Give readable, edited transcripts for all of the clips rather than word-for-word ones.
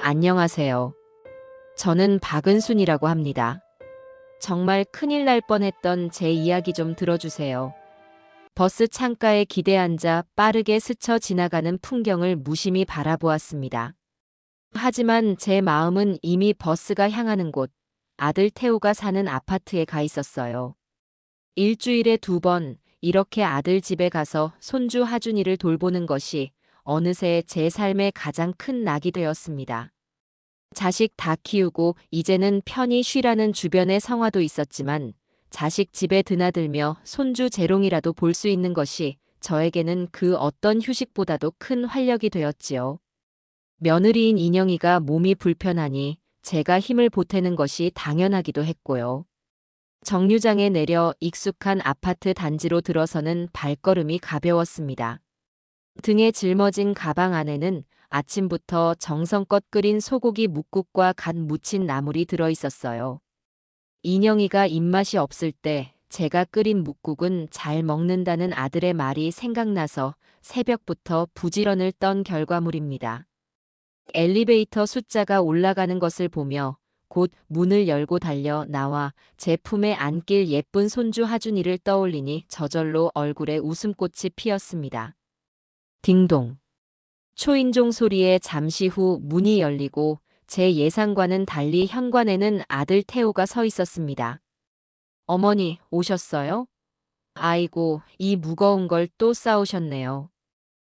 안녕하세요. 저는 박은순이라고 합니다. 정말 큰일 날 뻔했던 제 이야기 좀 들어주세요. 버스 창가에 기대 앉아 빠르게 스쳐 지나가는 풍경을 무심히 바라보았습니다. 하지만 제 마음은 이미 버스가 향하는 곳, 아들 태우가 사는 아파트에 가 있었어요. 일주일에 2번, 이렇게 아들 집에 가서 손주 하준이를 돌보는 것이 어느새 제 삶의 가장 큰 낙이 되었습니다. 자식 다 키우고 이제는 편히 쉬라는 주변의 성화도 있었지만 자식 집에 드나들며 손주 재롱이라도 볼 수 있는 것이 저에게는 그 어떤 휴식보다도 큰 활력이 되었지요. 며느리인 인영이가 몸이 불편하니 제가 힘을 보태는 것이 당연하기도 했고요. 정류장에 내려 익숙한 아파트 단지로 들어서는 발걸음이 가벼웠습니다. 등에 짊어진 가방 안에는 아침부터 정성껏 끓인 소고기 뭇국과 갓 무친 나물이 들어 있었어요. 인영이가 입맛이 없을 때 제가 끓인 뭇국은 잘 먹는다는 아들의 말이 생각나서 새벽부터 부지런을 떤 결과물입니다. 엘리베이터 숫자가 올라가는 것을 보며 곧 문을 열고 달려 나와 제 품에 안길 예쁜 손주 하준이를 떠올리니 저절로 얼굴에 웃음꽃이 피었습니다. 딩동. 초인종 소리에 잠시 후 문이 열리고 제 예상과는 달리 현관에는 아들 태호가 서 있었습니다. 어머니, 오셨어요? 아이고, 이 무거운 걸 또 싸우셨네요.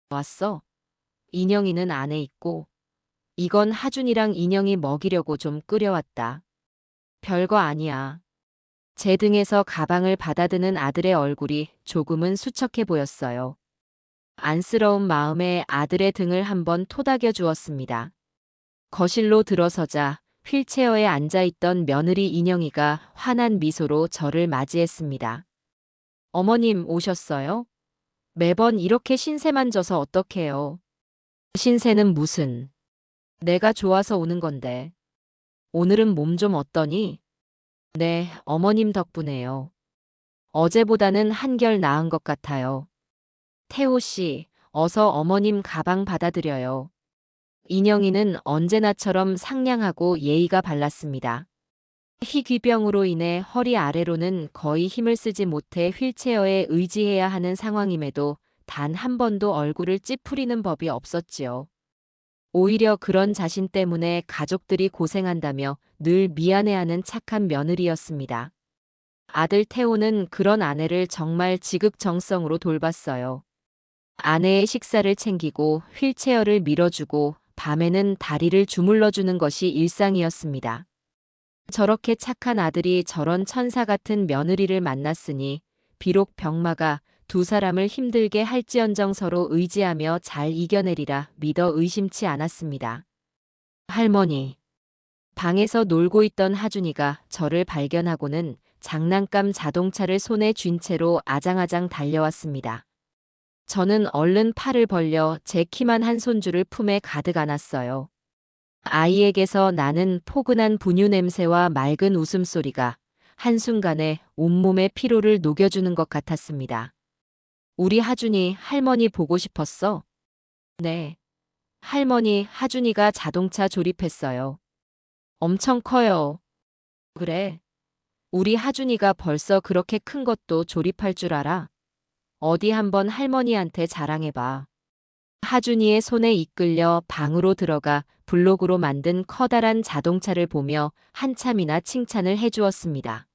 왔어? 인영이는 안에 있고, 이건 하준이랑 인영이 먹이려고 좀 끓여왔다. 별거 아니야. 제 등에서 가방을 받아드는 아들의 얼굴이 조금은 수척해 보였어요. 안쓰러운 마음에 아들의 등을 한번 토닥여 주었습니다. 거실로 들어서자 휠체어에 앉아있던 며느리 인영이가 환한 미소로 저를 맞이했습니다. 어머님 오셨어요? 매번 이렇게 신세만 져서 어떡해요? 신세는 무슨? 내가 좋아서 오는 건데. 오늘은 몸 좀 어떠니? 네, 어머님 덕분에요. 어제보다는 한결 나은 것 같아요. 태호 씨, 어서 어머님 가방 받아드려요. 인영이는 언제나처럼 상냥하고 예의가 발랐습니다. 희귀병으로 인해 허리 아래로는 거의 힘을 쓰지 못해 휠체어에 의지해야 하는 상황임에도 단 한 번도 얼굴을 찌푸리는 법이 없었지요. 오히려 그런 자신 때문에 가족들이 고생한다며 늘 미안해하는 착한 며느리였습니다. 아들 태호는 그런 아내를 정말 지극정성으로 돌봤어요. 아내의 식사를 챙기고 휠체어를 밀어주고 밤에는 다리를 주물러주는 것이 일상이었습니다. 저렇게 착한 아들이 저런 천사 같은 며느리를 만났으니 비록 병마가 두 사람을 힘들게 할지언정 서로 의지하며 잘 이겨내리라 믿어 의심치 않았습니다. 할머니. 방에서 놀고 있던 하준이가 저를 발견하고는 장난감 자동차를 손에 쥔 채로 아장아장 달려왔습니다. 저는 얼른 팔을 벌려 제 키만 한 손주를 품에 가득 안았어요. 아이에게서 나는 포근한 분유 냄새와 맑은 웃음소리가 한순간에 온몸의 피로를 녹여주는 것 같았습니다. 우리 하준이 할머니 보고 싶었어? 네. 할머니, 하준이가 자동차 조립했어요. 엄청 커요. 그래. 우리 하준이가 벌써 그렇게 큰 것도 조립할 줄 알아? 어디 한번 할머니한테 자랑해봐. 하준이의 손에 이끌려 방으로 들어가 블록으로 만든 커다란 자동차를 보며 한참이나 칭찬을 해주었습니다.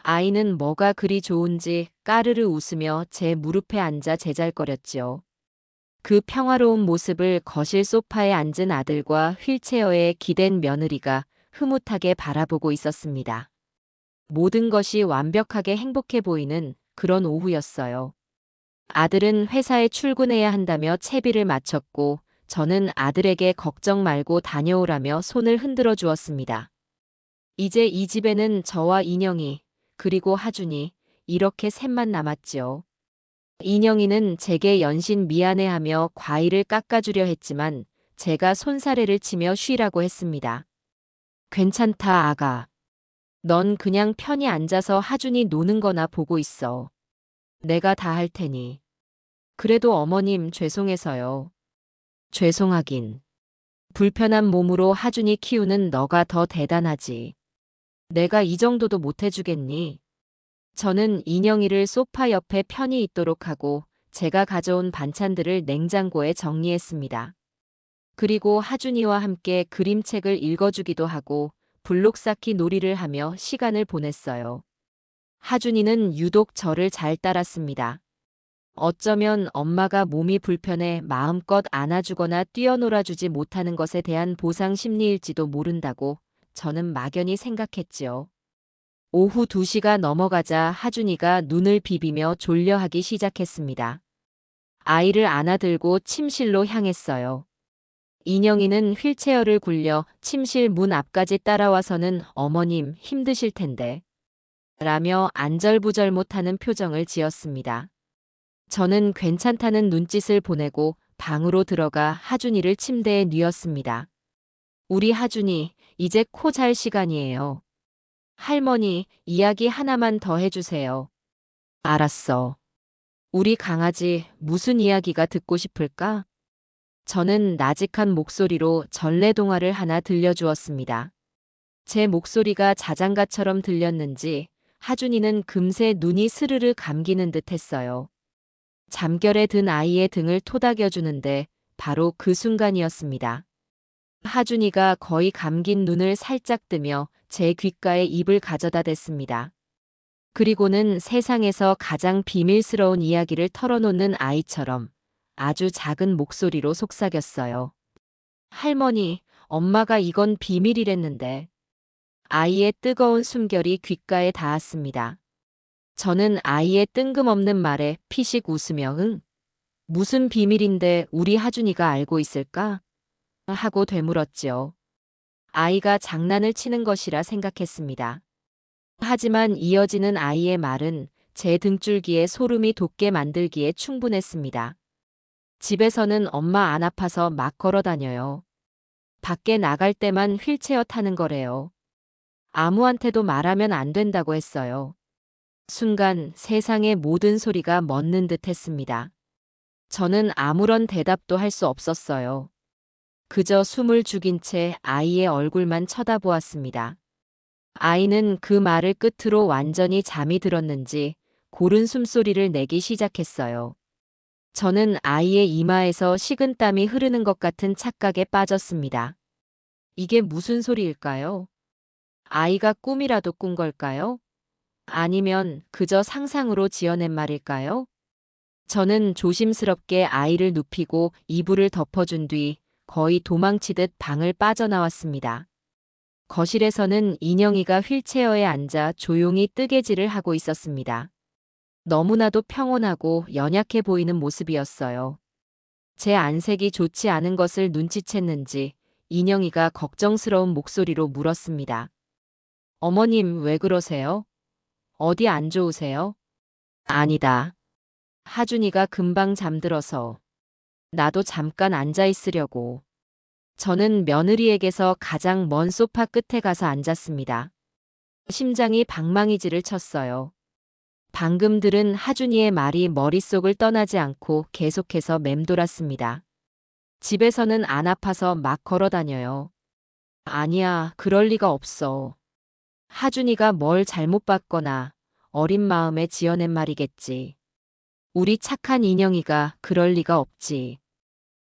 아이는 뭐가 그리 좋은지 까르르 웃으며 제 무릎에 앉아 제잘거렸지요. 그 평화로운 모습을 거실 소파에 앉은 아들과 휠체어에 기댄 며느리가 흐뭇하게 바라보고 있었습니다. 모든 것이 완벽하게 행복해 보이는 그런 오후였어요. 아들은 회사에 출근해야 한다며 채비를 마쳤고 저는 아들에게 걱정 말고 다녀오라며 손을 흔들어 주었습니다. 이제 이 집에는 저와 인영이 그리고 하준이 이렇게 셋만 남았지요. 인영이는 제게 연신 미안해하며 과일을 깎아주려 했지만 제가 손사래를 치며 쉬라고 했습니다. 괜찮다 아가. 넌 그냥 편히 앉아서 하준이 노는 거나 보고 있어. 내가 다 할 테니. 그래도 어머님 죄송해서요. 죄송하긴. 불편한 몸으로 하준이 키우는 너가 더 대단하지. 내가 이 정도도 못 해주겠니? 저는 인영이를 소파 옆에 편히 있도록 하고 제가 가져온 반찬들을 냉장고에 정리했습니다. 그리고 하준이와 함께 그림책을 읽어주기도 하고 블록 쌓기 놀이를 하며 시간을 보냈어요. 하준이는 유독 저를 잘 따랐습니다. 어쩌면 엄마가 몸이 불편해 마음껏 안아주거나 뛰어놀아주지 못하는 것에 대한 보상 심리일지도 모른다고 저는 막연히 생각했지요. 오후 2시가 넘어가자 하준이가 눈을 비비며 졸려하기 시작했습니다. 아이를 안아들고 침실로 향했어요. 인영이는 휠체어를 굴려 침실 문 앞까지 따라와서는 어머님 힘드실 텐데 라며 안절부절 못하는 표정을 지었습니다. 저는 괜찮다는 눈짓을 보내고 방으로 들어가 하준이를 침대에 뉘었습니다. 우리 하준이 이제 코 잘 시간이에요. 할머니 이야기 하나만 더 해주세요. 알았어. 우리 강아지 무슨 이야기가 듣고 싶을까? 저는 나직한 목소리로 전래동화를 하나 들려주었습니다. 제 목소리가 자장가처럼 들렸는지 하준이는 금세 눈이 스르르 감기는 듯 했어요. 잠결에 든 아이의 등을 토닥여주는데 바로 그 순간이었습니다. 하준이가 거의 감긴 눈을 살짝 뜨며 제 귓가에 입을 가져다 댔습니다. 그리고는 세상에서 가장 비밀스러운 이야기를 털어놓는 아이처럼 아주 작은 목소리로 속삭였어요. 할머니, 엄마가 이건 비밀이랬는데. 아이의 뜨거운 숨결이 귓가에 닿았습니다. 저는 아이의 뜬금없는 말에 피식 웃으며 무슨 비밀인데 우리 하준이가 알고 있을까? 하고 되물었지요. 아이가 장난을 치는 것이라 생각했습니다. 하지만 이어지는 아이의 말은 제 등줄기에 소름이 돋게 만들기에 충분했습니다. 집에서는 엄마 안 아파서 막 걸어 다녀요. 밖에 나갈 때만 휠체어 타는 거래요. 아무한테도 말하면 안 된다고 했어요. 순간 세상의 모든 소리가 멎는 듯 했습니다. 저는 아무런 대답도 할 수 없었어요. 그저 숨을 죽인 채 아이의 얼굴만 쳐다보았습니다. 아이는 그 말을 끝으로 완전히 잠이 들었는지 고른 숨소리를 내기 시작했어요. 저는 아이의 이마에서 식은땀이 흐르는 것 같은 착각에 빠졌습니다. 이게 무슨 소리일까요? 아이가 꿈이라도 꾼 걸까요? 아니면 그저 상상으로 지어낸 말일까요? 저는 조심스럽게 아이를 눕히고 이불을 덮어준 뒤 거의 도망치듯 방을 빠져나왔습니다. 거실에서는 인영이가 휠체어에 앉아 조용히 뜨개질을 하고 있었습니다. 너무나도 평온하고 연약해 보이는 모습이었어요. 제 안색이 좋지 않은 것을 눈치챘는지 인영이가 걱정스러운 목소리로 물었습니다. 어머님 왜 그러세요? 어디 안 좋으세요? 아니다. 하준이가 금방 잠들어서. 나도 잠깐 앉아 있으려고. 저는 며느리에게서 가장 먼 소파 끝에 가서 앉았습니다. 심장이 방망이질을 쳤어요. 방금 들은 하준이의 말이 머릿속을 떠나지 않고 계속해서 맴돌았습니다. 집에서는 안 아파서 막 걸어 다녀요. 아니야, 그럴 리가 없어. 하준이가 뭘 잘못 봤거나 어린 마음에 지어낸 말이겠지. 우리 착한 인영이가 그럴 리가 없지.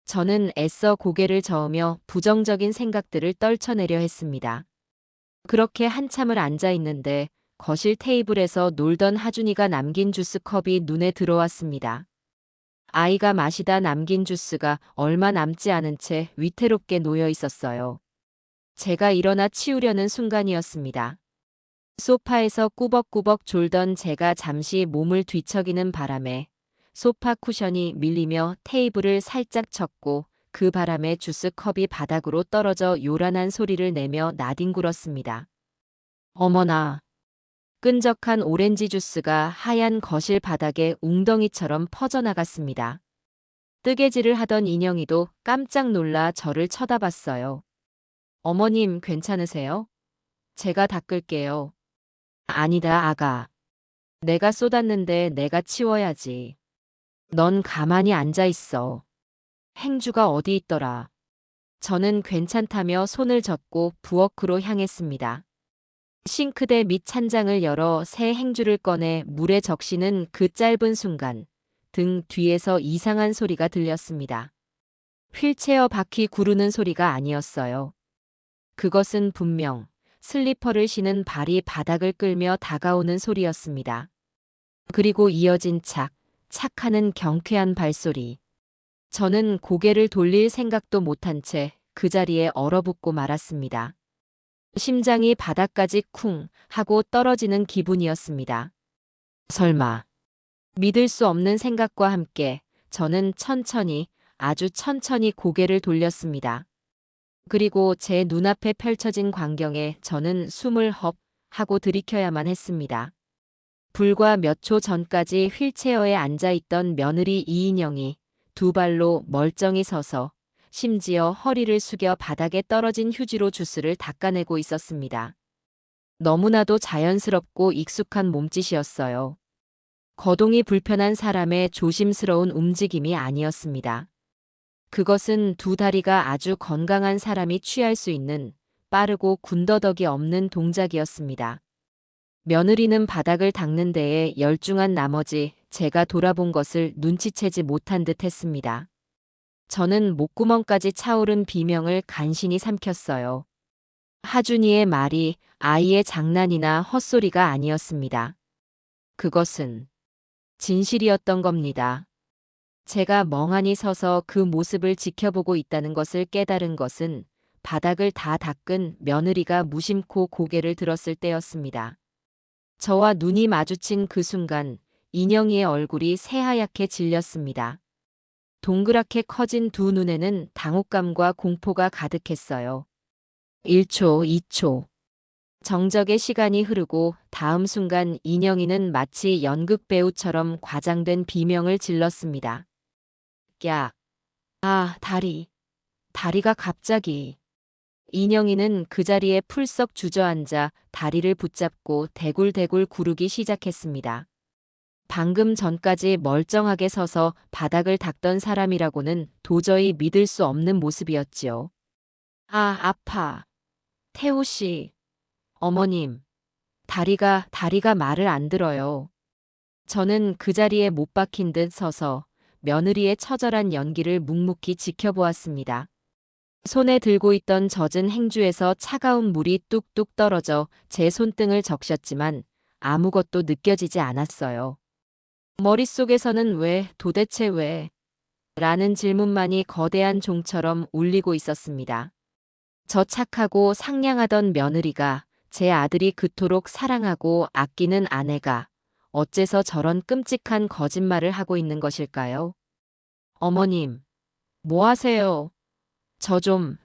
저는 애써 고개를 저으며 부정적인 생각들을 떨쳐내려 했습니다. 그렇게 한참을 앉아 있는데 거실 테이블에서 놀던 하준이가 남긴 주스컵이 눈에 들어왔습니다. 아이가 마시다 남긴 주스가 얼마 남지 않은 채 위태롭게 놓여 있었어요. 제가 일어나 치우려는 순간이었습니다. 소파에서 꾸벅꾸벅 졸던 제가 잠시 몸을 뒤척이는 바람에 소파 쿠션이 밀리며 테이블을 살짝 쳤고 그 바람에 주스컵이 바닥으로 떨어져 요란한 소리를 내며 나뒹굴었습니다. 어머나! 끈적한 오렌지 주스가 하얀 거실 바닥에 웅덩이처럼 퍼져나갔습니다. 뜨개질을 하던 인영이도 깜짝 놀라 저를 쳐다봤어요. 어머님 괜찮으세요? 제가 닦을게요. 아니다, 아가. 내가 쏟았는데 내가 치워야지. 넌 가만히 앉아 있어. 행주가 어디 있더라. 저는 괜찮다며 손을 젓고 부엌으로 향했습니다. 싱크대 밑 찬장을 열어 새 행주를 꺼내 물에 적시는 그 짧은 순간 등 뒤에서 이상한 소리가 들렸습니다. 휠체어 바퀴 구르는 소리가 아니었어요. 그것은 분명 슬리퍼를 신은 발이 바닥을 끌며 다가오는 소리였습니다. 그리고 이어진 착하는 경쾌한 발소리. 저는 고개를 돌릴 생각도 못한 채 그 자리에 얼어붙고 말았습니다. 심장이 바닥까지 쿵 하고 떨어지는 기분이었습니다. 설마. 믿을 수 없는 생각과 함께 저는 천천히, 아주 천천히 고개를 돌렸습니다. 그리고 제 눈앞에 펼쳐진 광경에 저는 숨을 헙 하고 들이켜야만 했습니다. 불과 몇 초 전까지 휠체어에 앉아있던 며느리 이인영이 두 발로 멀쩡히 서서 심지어 허리를 숙여 바닥에 떨어진 휴지로 주스를 닦아내고 있었습니다. 너무나도 자연스럽고 익숙한 몸짓이었어요. 거동이 불편한 사람의 조심스러운 움직임이 아니었습니다. 그것은 두 다리가 아주 건강한 사람이 취할 수 있는 빠르고 군더더기 없는 동작이었습니다. 며느리는 바닥을 닦는 데에 열중한 나머지 제가 돌아본 것을 눈치채지 못한 듯 했습니다. 저는 목구멍까지 차오른 비명을 간신히 삼켰어요. 하준이의 말이 아이의 장난이나 헛소리가 아니었습니다. 그것은 진실이었던 겁니다. 제가 멍하니 서서 그 모습을 지켜보고 있다는 것을 깨달은 것은 바닥을 다 닦은 며느리가 무심코 고개를 들었을 때였습니다. 저와 눈이 마주친 그 순간 인영이의 얼굴이 새하얗게 질렸습니다. 동그랗게 커진 두 눈에는 당혹감과 공포가 가득했어요. 1초, 2초. 정적의 시간이 흐르고 다음 순간 인영이는 마치 연극 배우처럼 과장된 비명을 질렀습니다. 야! 아, 다리가 갑자기. 인영이는 그 자리에 풀썩 주저앉아 다리를 붙잡고 대굴대굴 구르기 시작했습니다. 방금 전까지 멀쩡하게 서서 바닥을 닦던 사람이라고는 도저히 믿을 수 없는 모습이었지요. 아, 아파. 태호 씨. 어머님. 다리가 말을 안 들어요. 저는 그 자리에 못 박힌 듯 서서 며느리의 처절한 연기를 묵묵히 지켜보았습니다. 손에 들고 있던 젖은 행주에서 차가운 물이 뚝뚝 떨어져 제 손등을 적셨지만 아무것도 느껴지지 않았어요. 머릿속에서는 도대체 왜? 라는 질문만이 거대한 종처럼 울리고 있었습니다. 저 착하고 상냥하던 며느리가, 제 아들이 그토록 사랑하고 아끼는 아내가 어째서 저런 끔찍한 거짓말을 하고 있는 것일까요? 어머님, 뭐 하세요? 저 좀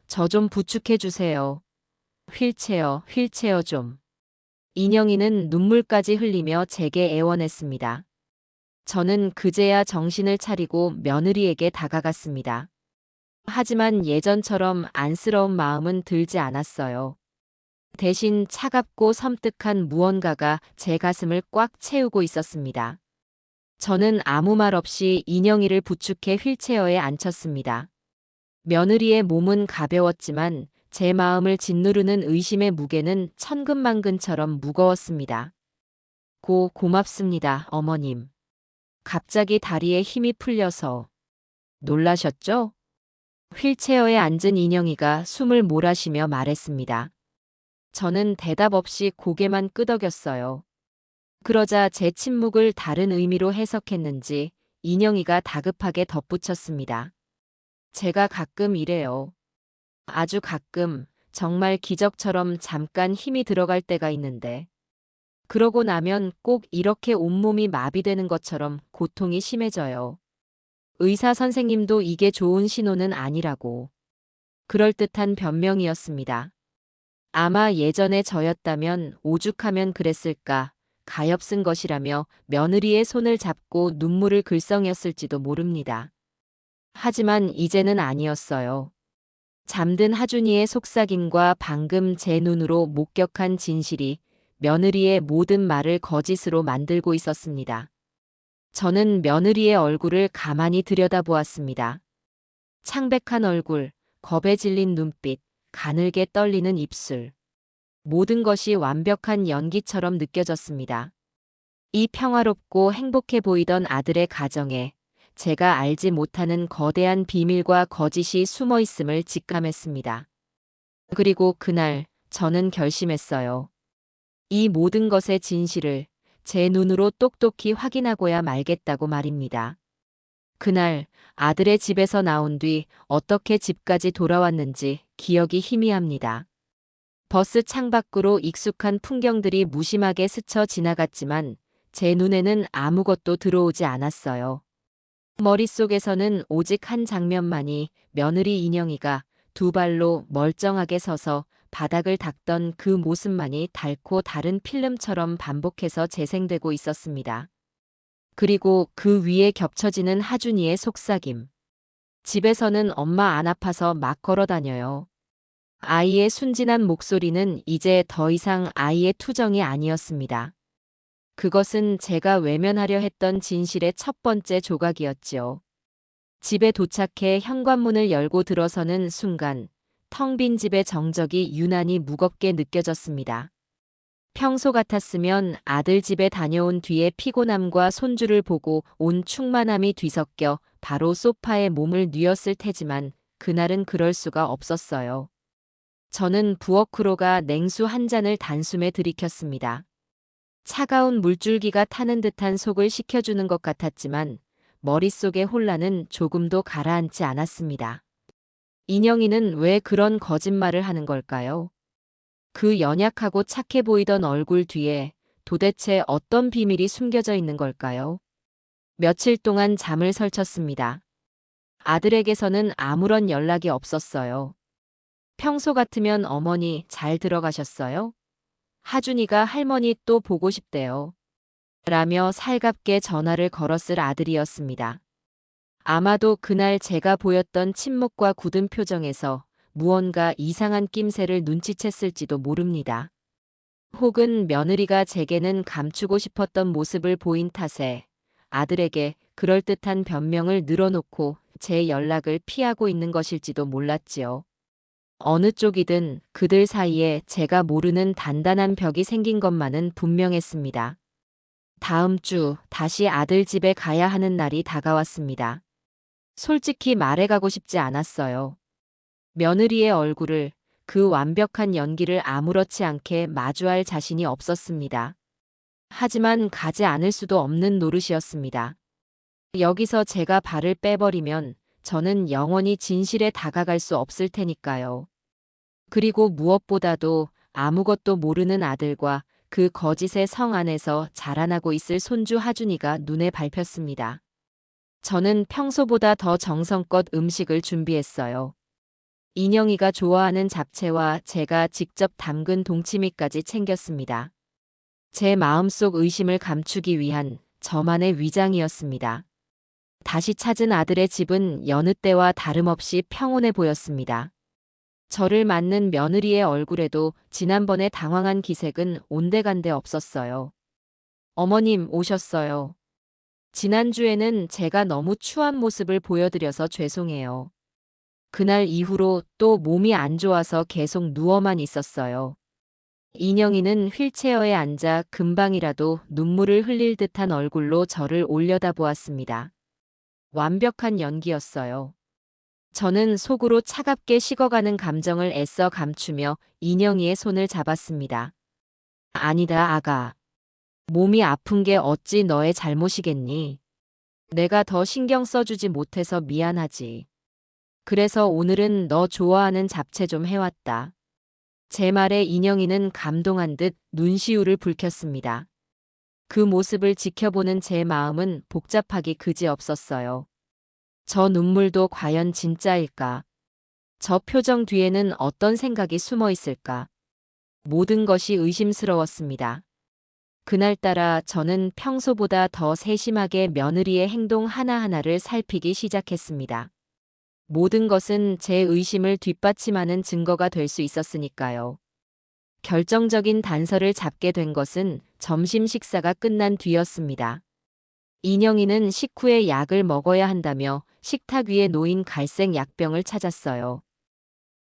부축해 주세요. 휠체어 좀. 인영이는 눈물까지 흘리며 제게 애원했습니다. 저는 그제야 정신을 차리고 며느리에게 다가갔습니다. 하지만 예전처럼 안쓰러운 마음은 들지 않았어요. 대신 차갑고 섬뜩한 무언가가 제 가슴을 꽉 채우고 있었습니다. 저는 아무 말 없이 인영이를 부축해 휠체어에 앉혔습니다. 며느리의 몸은 가벼웠지만 제 마음을 짓누르는 의심의 무게는 천근만근처럼 무거웠습니다. 고맙습니다, 어머님. 갑자기 다리에 힘이 풀려서. 놀라셨죠? 휠체어에 앉은 인영이가 숨을 몰아쉬며 말했습니다. 저는 대답 없이 고개만 끄덕였어요. 그러자 제 침묵을 다른 의미로 해석했는지 인영이가 다급하게 덧붙였습니다. 제가 가끔 이래요. 아주 가끔, 정말 기적처럼 잠깐 힘이 들어갈 때가 있는데. 그러고 나면 꼭 이렇게 온몸이 마비되는 것처럼 고통이 심해져요. 의사 선생님도 이게 좋은 신호는 아니라고. 그럴듯한 변명이었습니다. 아마 예전에 저였다면 오죽하면 그랬을까, 가엾은 것이라며 며느리의 손을 잡고 눈물을 글썽였을지도 모릅니다. 하지만 이제는 아니었어요. 잠든 하준이의 속삭임과 방금 제 눈으로 목격한 진실이 며느리의 모든 말을 거짓으로 만들고 있었습니다. 저는 며느리의 얼굴을 가만히 들여다보았습니다. 창백한 얼굴, 겁에 질린 눈빛, 가늘게 떨리는 입술. 모든 것이 완벽한 연기처럼 느껴졌습니다. 이 평화롭고 행복해 보이던 아들의 가정에 제가 알지 못하는 거대한 비밀과 거짓이 숨어 있음을 직감했습니다. 그리고 그날 저는 결심했어요. 이 모든 것의 진실을 제 눈으로 똑똑히 확인하고야 말겠다고 말입니다. 그날 아들의 집에서 나온 뒤 어떻게 집까지 돌아왔는지 기억이 희미합니다. 버스 창밖으로 익숙한 풍경들이 무심하게 스쳐 지나갔지만 제 눈에는 아무것도 들어오지 않았어요. 머릿속에서는 오직 한 장면만이 며느리 인영이가 두 발로 멀쩡하게 서서 바닥을 닦던 그 모습만이 닳고 다른 필름처럼 반복해서 재생되고 있었습니다. 그리고 그 위에 겹쳐지는 하준이의 속삭임. 집에서는 엄마 안 아파서 막 걸어 다녀요. 아이의 순진한 목소리는 이제 더 이상 아이의 투정이 아니었습니다. 그것은 제가 외면하려 했던 진실의 첫 번째 조각이었지요. 집에 도착해 현관문을 열고 들어서는 순간 텅 빈 집의 정적이 유난히 무겁게 느껴졌습니다. 평소 같았으면 아들 집에 다녀온 뒤에 피곤함과 손주를 보고 온 충만함이 뒤섞여 바로 소파에 몸을 뉘었을 테지만 그날은 그럴 수가 없었어요. 저는 부엌으로 가 냉수 한 잔을 단숨에 들이켰습니다. 차가운 물줄기가 타는 듯한 속을 식혀주는 것 같았지만 머릿속의 혼란은 조금도 가라앉지 않았습니다. 인영이는 왜 그런 거짓말을 하는 걸까요? 그 연약하고 착해 보이던 얼굴 뒤에 도대체 어떤 비밀이 숨겨져 있는 걸까요? 며칠 동안 잠을 설쳤습니다. 아들에게서는 아무런 연락이 없었어요. 평소 같으면 어머니 잘 들어가셨어요? 하준이가 할머니 또 보고 싶대요. 라며 살갑게 전화를 걸었을 아들이었습니다. 아마도 그날 제가 보였던 침묵과 굳은 표정에서 무언가 이상한 낌새를 눈치챘을지도 모릅니다. 혹은 며느리가 제게는 감추고 싶었던 모습을 보인 탓에 아들에게 그럴듯한 변명을 늘어놓고 제 연락을 피하고 있는 것일지도 몰랐지요. 어느 쪽이든 그들 사이에 제가 모르는 단단한 벽이 생긴 것만은 분명했습니다. 다음 주 다시 아들 집에 가야 하는 날이 다가왔습니다. 솔직히 말해가고 싶지 않았어요. 며느리의 얼굴을, 그 완벽한 연기를 아무렇지 않게 마주할 자신이 없었습니다. 하지만 가지 않을 수도 없는 노릇이었습니다. 여기서 제가 발을 빼버리면 저는 영원히 진실에 다가갈 수 없을 테니까요. 그리고 무엇보다도 아무것도 모르는 아들과 그 거짓의 성 안에서 자라나고 있을 손주 하준이가 눈에 밟혔습니다. 저는 평소보다 더 정성껏 음식을 준비했어요. 인영이가 좋아하는 잡채와 제가 직접 담근 동치미까지 챙겼습니다. 제 마음속 의심을 감추기 위한 저만의 위장이었습니다. 다시 찾은 아들의 집은 여느 때와 다름없이 평온해 보였습니다. 저를 맞는 며느리의 얼굴에도 지난번에 당황한 기색은 온데간데 없었어요. 어머님 오셨어요. 지난주에는 제가 너무 추한 모습을 보여드려서 죄송해요. 그날 이후로 또 몸이 안 좋아서 계속 누워만 있었어요. 인영이는 휠체어에 앉아 금방이라도 눈물을 흘릴 듯한 얼굴로 저를 올려다보았습니다. 완벽한 연기였어요. 저는 속으로 차갑게 식어가는 감정을 애써 감추며 인영이의 손을 잡았습니다. 아니다, 아가. 몸이 아픈 게 어찌 너의 잘못이겠니? 내가 더 신경 써주지 못해서 미안하지. 그래서 오늘은 너 좋아하는 잡채 좀 해왔다. 제 말에 인영이는 감동한 듯 눈시울을 붉혔습니다. 그 모습을 지켜보는 제 마음은 복잡하기 그지없었어요. 저 눈물도 과연 진짜일까? 저 표정 뒤에는 어떤 생각이 숨어 있을까? 모든 것이 의심스러웠습니다. 그날따라 저는 평소보다 더 세심하게 며느리의 행동 하나하나를 살피기 시작했습니다. 모든 것은 제 의심을 뒷받침하는 증거가 될 수 있었으니까요. 결정적인 단서를 잡게 된 것은 점심 식사가 끝난 뒤였습니다. 인영이는 식후에 약을 먹어야 한다며 식탁 위에 놓인 갈색 약병을 찾았어요.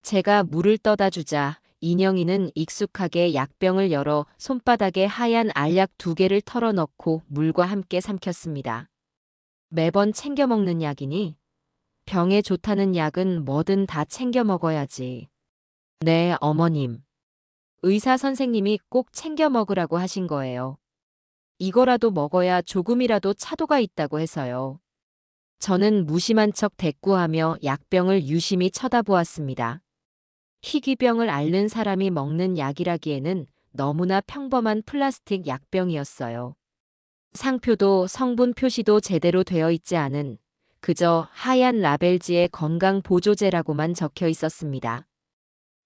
제가 물을 떠다 주자 인영이는 익숙하게 약병을 열어 손바닥에 하얀 알약 2개를 털어넣고 물과 함께 삼켰습니다. 매번 챙겨 먹는 약이니? 병에 좋다는 약은 뭐든 다 챙겨 먹어야지. 네, 어머님. 의사 선생님이 꼭 챙겨 먹으라고 하신 거예요. 이거라도 먹어야 조금이라도 차도가 있다고 해서요. 저는 무심한 척 대꾸하며 약병을 유심히 쳐다보았습니다. 희귀병을 앓는 사람이 먹는 약이라기에는 너무나 평범한 플라스틱 약병이었어요. 상표도 성분 표시도 제대로 되어 있지 않은 그저 하얀 라벨지에 건강보조제라고만 적혀 있었습니다.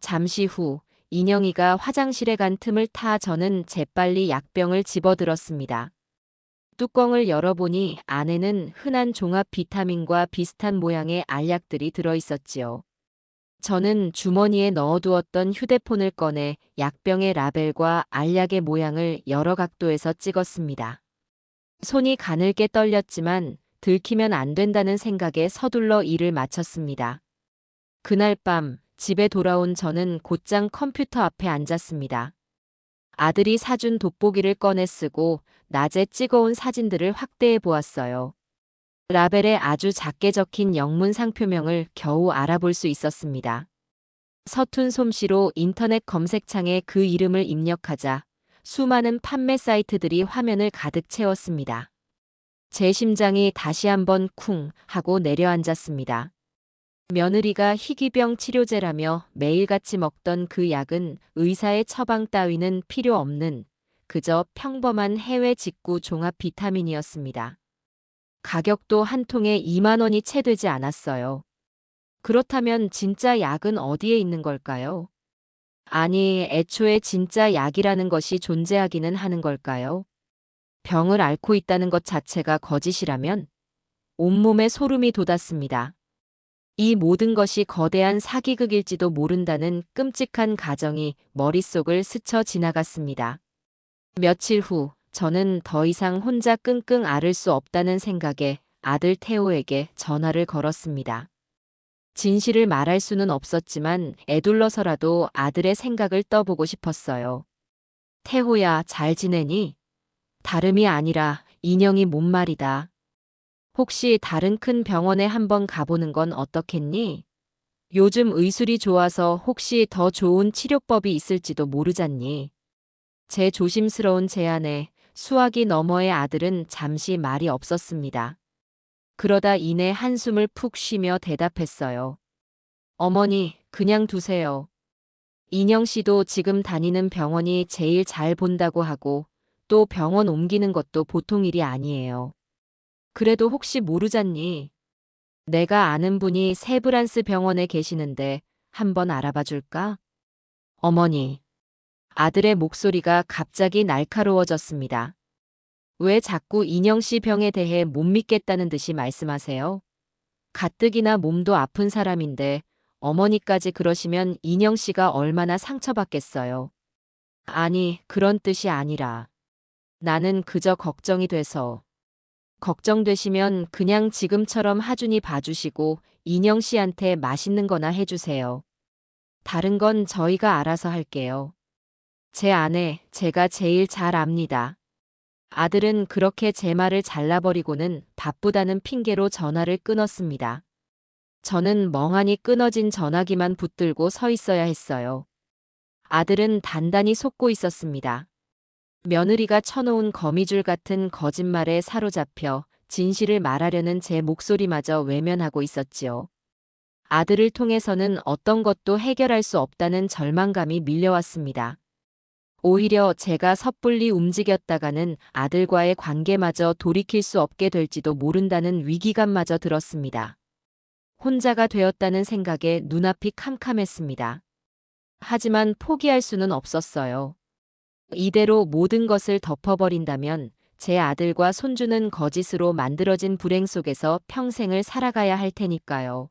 잠시 후 인영이가 화장실에 간 틈을 타 저는 재빨리 약병을 집어들었습니다. 뚜껑을 열어보니 안에는 흔한 종합 비타민과 비슷한 모양의 알약들이 들어있었지요. 저는 주머니에 넣어두었던 휴대폰을 꺼내 약병의 라벨과 알약의 모양을 여러 각도에서 찍었습니다. 손이 가늘게 떨렸지만 들키면 안 된다는 생각에 서둘러 일을 마쳤습니다. 그날 밤 집에 돌아온 저는 곧장 컴퓨터 앞에 앉았습니다. 아들이 사준 돋보기를 꺼내 쓰고 낮에 찍어온 사진들을 확대해 보았어요. 라벨에 아주 작게 적힌 영문 상표명을 겨우 알아볼 수 있었습니다. 서툰 솜씨로 인터넷 검색창에 그 이름을 입력하자 수많은 판매 사이트들이 화면을 가득 채웠습니다. 제 심장이 다시 한번 쿵 하고 내려앉았습니다. 며느리가 희귀병 치료제라며 매일같이 먹던 그 약은 의사의 처방 따위는 필요 없는 그저 평범한 해외 직구 종합 비타민이었습니다. 가격도 한 통에 2만 원이 채 되지 않았어요. 그렇다면 진짜 약은 어디에 있는 걸까요? 아니, 애초에 진짜 약이라는 것이 존재하기는 하는 걸까요? 병을 앓고 있다는 것 자체가 거짓이라면 온몸에 소름이 돋았습니다. 이 모든 것이 거대한 사기극일지도 모른다는 끔찍한 가정이 머릿속을 스쳐 지나갔습니다. 며칠 후 저는 더 이상 혼자 끙끙 앓을 수 없다는 생각에 아들 태호에게 전화를 걸었습니다. 진실을 말할 수는 없었지만 애둘러서라도 아들의 생각을 떠보고 싶었어요. 태호야, 잘 지내니? 다름이 아니라 인영이 뭔 말이다. 혹시 다른 큰 병원에 한번 가보는 건 어떻겠니? 요즘 의술이 좋아서 혹시 더 좋은 치료법이 있을지도 모르잖니. 제 조심스러운 제안에 수화기 너머의 아들은 잠시 말이 없었습니다. 그러다 이내 한숨을 푹 쉬며 대답했어요. 어머니, 그냥 두세요. 인영 씨도 지금 다니는 병원이 제일 잘 본다고 하고 또 병원 옮기는 것도 보통 일이 아니에요. 그래도 혹시 모르잖니. 내가 아는 분이 세브란스 병원에 계시는데 한번 알아봐 줄까? 어머니. 아들의 목소리가 갑자기 날카로워졌습니다. 왜 자꾸 인영 씨 병에 대해 못 믿겠다는 듯이 말씀하세요? 가뜩이나 몸도 아픈 사람인데 어머니까지 그러시면 인영 씨가 얼마나 상처받겠어요. 아니, 그런 뜻이 아니라 나는 그저 걱정이 돼서. 걱정되시면 그냥 지금처럼 하준이 봐주시고 인영 씨한테 맛있는 거나 해주세요. 다른 건 저희가 알아서 할게요. 제 아내, 제가 제일 잘 압니다. 아들은 그렇게 제 말을 잘라버리고는 바쁘다는 핑계로 전화를 끊었습니다. 저는 멍하니 끊어진 전화기만 붙들고 서 있어야 했어요. 아들은 단단히 속고 있었습니다. 며느리가 쳐놓은 거미줄 같은 거짓말에 사로잡혀 진실을 말하려는 제 목소리마저 외면하고 있었지요. 아들을 통해서는 어떤 것도 해결할 수 없다는 절망감이 밀려왔습니다. 오히려 제가 섣불리 움직였다가는 아들과의 관계마저 돌이킬 수 없게 될지도 모른다는 위기감마저 들었습니다. 혼자가 되었다는 생각에 눈앞이 캄캄했습니다. 하지만 포기할 수는 없었어요. 이대로 모든 것을 덮어버린다면 제 아들과 손주는 거짓으로 만들어진 불행 속에서 평생을 살아가야 할 테니까요.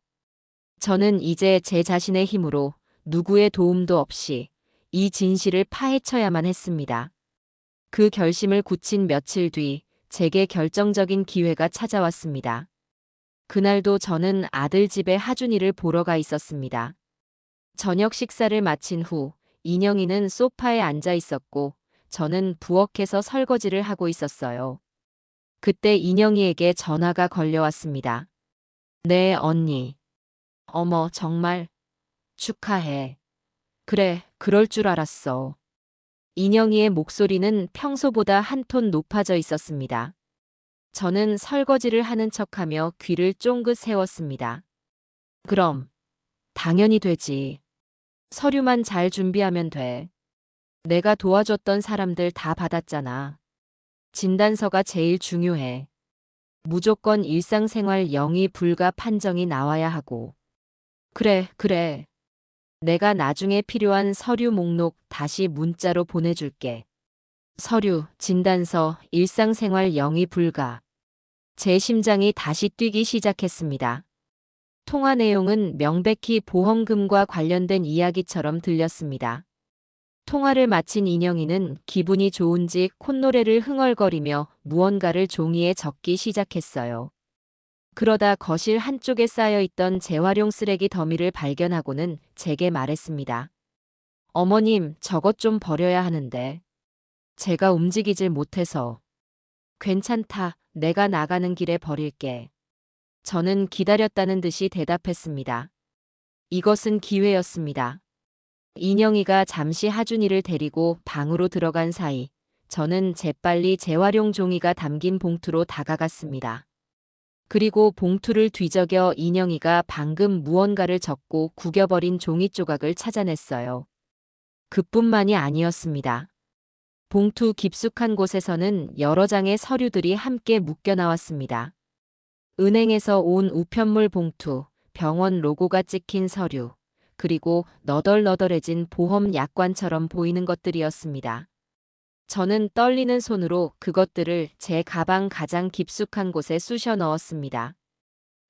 저는 이제 제 자신의 힘으로 누구의 도움도 없이 이 진실을 파헤쳐야만 했습니다. 그 결심을 굳힌 며칠 뒤 제게 결정적인 기회가 찾아왔습니다. 그날도 저는 아들 집에 하준이를 보러 가 있었습니다. 저녁 식사를 마친 후 인영이는 소파에 앉아 있었고 저는 부엌에서 설거지를 하고 있었어요. 그때 인영이에게 전화가 걸려왔습니다. 네, 언니. 어머, 정말 축하해. 그래, 그럴 줄 알았어. 인영이의 목소리는 평소보다 한 톤 높아져 있었습니다. 저는 설거지를 하는 척하며 귀를 쫑긋 세웠습니다. 그럼, 당연히 되지. 서류만 잘 준비하면 돼. 내가 도와줬던 사람들 다 받았잖아. 진단서가 제일 중요해. 무조건 일상생활 영위 불가 판정이 나와야 하고. 그래, 그래. 내가 나중에 필요한 서류 목록 다시 문자로 보내줄게. 서류, 진단서, 일상생활 영위 불가. 제 심장이 다시 뛰기 시작했습니다. 통화 내용은 명백히 보험금과 관련된 이야기처럼 들렸습니다. 통화를 마친 인영이는 기분이 좋은지 콧노래를 흥얼거리며 무언가를 종이에 적기 시작했어요. 그러다 거실 한쪽에 쌓여있던 재활용 쓰레기 더미를 발견하고는 제게 말했습니다. 어머님, 저것 좀 버려야 하는데. 제가 움직이질 못해서. 괜찮다. 내가 나가는 길에 버릴게. 저는 기다렸다는 듯이 대답했습니다. 이것은 기회였습니다. 인영이가 잠시 하준이를 데리고 방으로 들어간 사이 저는 재빨리 재활용 종이가 담긴 봉투로 다가갔습니다. 그리고 봉투를 뒤적여 인영이가 방금 무언가를 적고 구겨버린 종이 조각을 찾아냈어요. 그뿐만이 아니었습니다. 봉투 깊숙한 곳에서는 여러 장의 서류들이 함께 묶여 나왔습니다. 은행에서 온 우편물 봉투, 병원 로고가 찍힌 서류, 그리고 너덜너덜해진 보험 약관처럼 보이는 것들이었습니다. 저는 떨리는 손으로 그것들을 제 가방 가장 깊숙한 곳에 쑤셔 넣었습니다.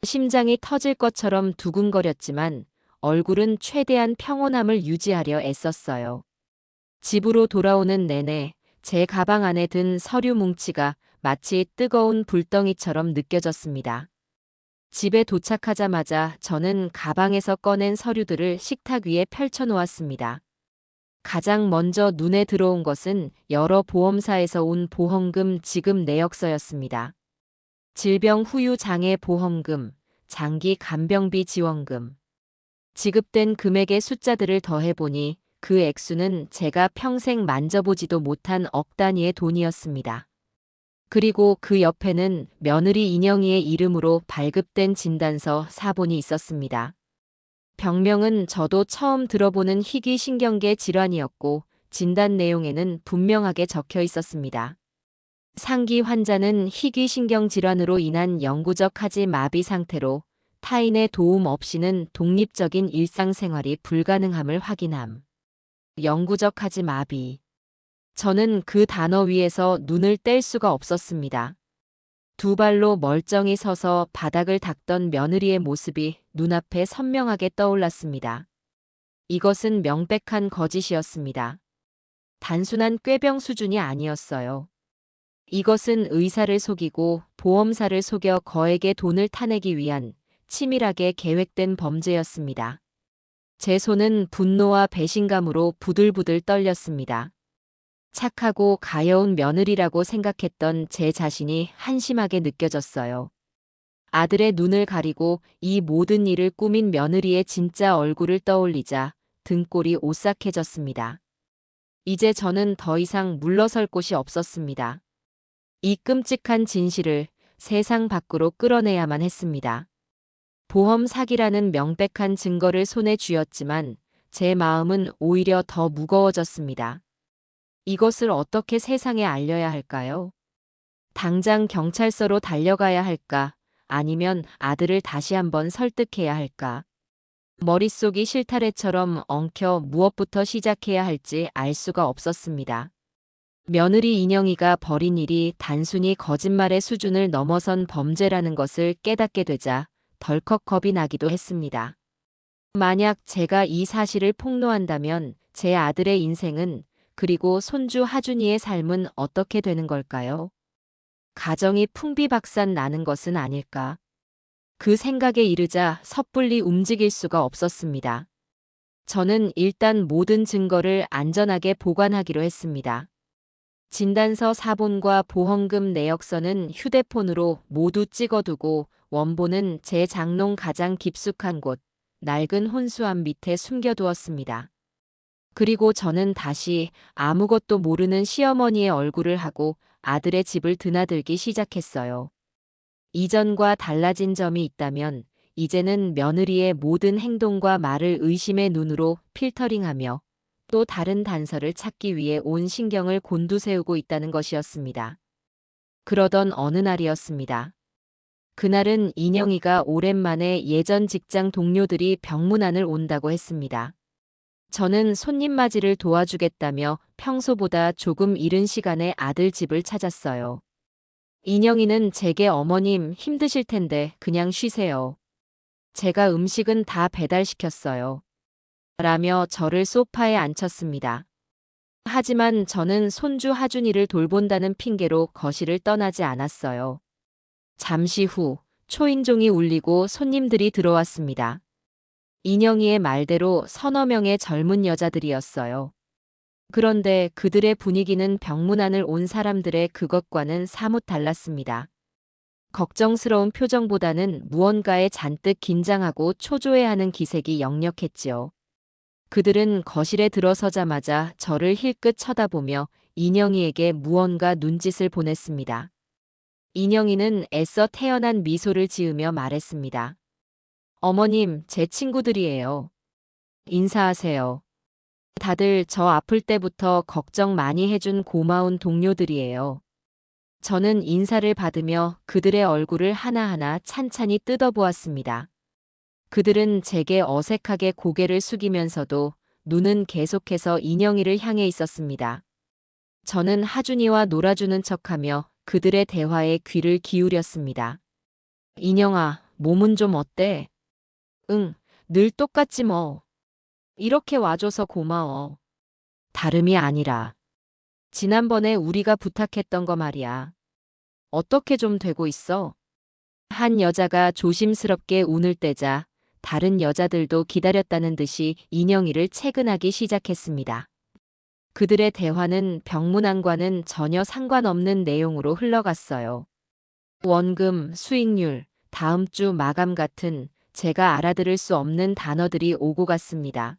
심장이 터질 것처럼 두근거렸지만 얼굴은 최대한 평온함을 유지하려 애썼어요. 집으로 돌아오는 내내 제 가방 안에 든 서류 뭉치가 마치 뜨거운 불덩이처럼 느껴졌습니다. 집에 도착하자마자 저는 가방에서 꺼낸 서류들을 식탁 위에 펼쳐 놓았습니다. 가장 먼저 눈에 들어온 것은 여러 보험사에서 온 보험금 지급 내역서였습니다. 질병 후유 장애 보험금, 장기 간병비 지원금. 지급된 금액의 숫자들을 더해보니 그 액수는 제가 평생 만져보지도 못한 억 단위의 돈이었습니다. 그리고 그 옆에는 며느리 인영이의 이름으로 발급된 진단서 사본이 있었습니다. 병명은 저도 처음 들어보는 희귀신경계 질환이었고 진단 내용에는 분명하게 적혀 있었습니다. 상기 환자는 희귀신경 질환으로 인한 영구적 하지 마비 상태로 타인의 도움 없이는 독립적인 일상생활이 불가능함을 확인함. 영구적 하지 마비. 저는 그 단어 위에서 눈을 뗄 수가 없었습니다. 두 발로 멀쩡히 서서 바닥을 닦던 며느리의 모습이 눈앞에 선명하게 떠올랐습니다. 이것은 명백한 거짓이었습니다. 단순한 꾀병 수준이 아니었어요. 이것은 의사를 속이고 보험사를 속여 거액의 돈을 타내기 위한 치밀하게 계획된 범죄였습니다. 제 손은 분노와 배신감으로 부들부들 떨렸습니다. 착하고 가여운 며느리라고 생각했던 제 자신이 한심하게 느껴졌어요. 아들의 눈을 가리고 이 모든 일을 꾸민 며느리의 진짜 얼굴을 떠올리자 등골이 오싹해졌습니다. 이제 저는 더 이상 물러설 곳이 없었습니다. 이 끔찍한 진실을 세상 밖으로 끌어내야만 했습니다. 보험 사기라는 명백한 증거를 손에 쥐었지만 제 마음은 오히려 더 무거워졌습니다. 이것을 어떻게 세상에 알려야 할까요? 당장 경찰서로 달려가야 할까? 아니면 아들을 다시 한번 설득해야 할까? 머릿속이 실타래처럼 엉켜 무엇부터 시작해야 할지 알 수가 없었습니다. 며느리 인영이가 벌인 일이 단순히 거짓말의 수준을 넘어선 범죄라는 것을 깨닫게 되자 덜컥 겁이 나기도 했습니다. 만약 제가 이 사실을 폭로한다면 제 아들의 인생은 그리고 손주 하준이의 삶은 어떻게 되는 걸까요? 가정이 풍비박산 나는 것은 아닐까? 그 생각에 이르자 섣불리 움직일 수가 없었습니다. 저는 일단 모든 증거를 안전하게 보관하기로 했습니다. 진단서 사본과 보험금 내역서는 휴대폰으로 모두 찍어두고 원본은 제 장롱 가장 깊숙한 곳, 낡은 혼수함 밑에 숨겨두었습니다. 그리고 저는 다시 아무것도 모르는 시어머니의 얼굴을 하고 아들의 집을 드나들기 시작했어요. 이전과 달라진 점이 있다면 이제는 며느리의 모든 행동과 말을 의심의 눈으로 필터링하며 또 다른 단서를 찾기 위해 온 신경을 곤두세우고 있다는 것이었습니다. 그러던 어느 날이었습니다. 그날은 인영이가 오랜만에 예전 직장 동료들이 병문안을 온다고 했습니다. 저는 손님 맞이를 도와주겠다며 평소보다 조금 이른 시간에 아들 집을 찾았어요. 인영이는 제게 어머님 힘드실 텐데 그냥 쉬세요. 제가 음식은 다 배달시켰어요. 라며 저를 소파에 앉혔습니다. 하지만 저는 손주 하준이를 돌본다는 핑계로 거실을 떠나지 않았어요. 잠시 후 초인종이 울리고 손님들이 들어왔습니다. 인영이의 말대로 서너 명의 젊은 여자들이었어요. 그런데 그들의 분위기는 병문안을 온 사람들의 그것과는 사뭇 달랐습니다. 걱정스러운 표정보다는 무언가에 잔뜩 긴장하고 초조해하는 기색이 역력했지요. 그들은 거실에 들어서자마자 저를 힐끗 쳐다보며 인영이에게 무언가 눈짓을 보냈습니다. 인영이는 애써 태연한 미소를 지으며 말했습니다. 어머님, 제 친구들이에요. 인사하세요. 다들 저 아플 때부터 걱정 많이 해준 고마운 동료들이에요. 저는 인사를 받으며 그들의 얼굴을 하나하나 찬찬히 뜯어보았습니다. 그들은 제게 어색하게 고개를 숙이면서도 눈은 계속해서 인영이를 향해 있었습니다. 저는 하준이와 놀아주는 척하며 그들의 대화에 귀를 기울였습니다. 인영아, 몸은 좀 어때? 응, 늘 똑같지 뭐. 이렇게 와줘서 고마워. 다름이 아니라. 지난번에 우리가 부탁했던 거 말이야. 어떻게 좀 되고 있어? 한 여자가 조심스럽게 운을 떼자 다른 여자들도 기다렸다는 듯이 인영이를 채근하기 시작했습니다. 그들의 대화는 병문안과는 전혀 상관없는 내용으로 흘러갔어요. 원금, 수익률, 다음 주 마감 같은 제가 알아들을 수 없는 단어들이 오고 갔습니다.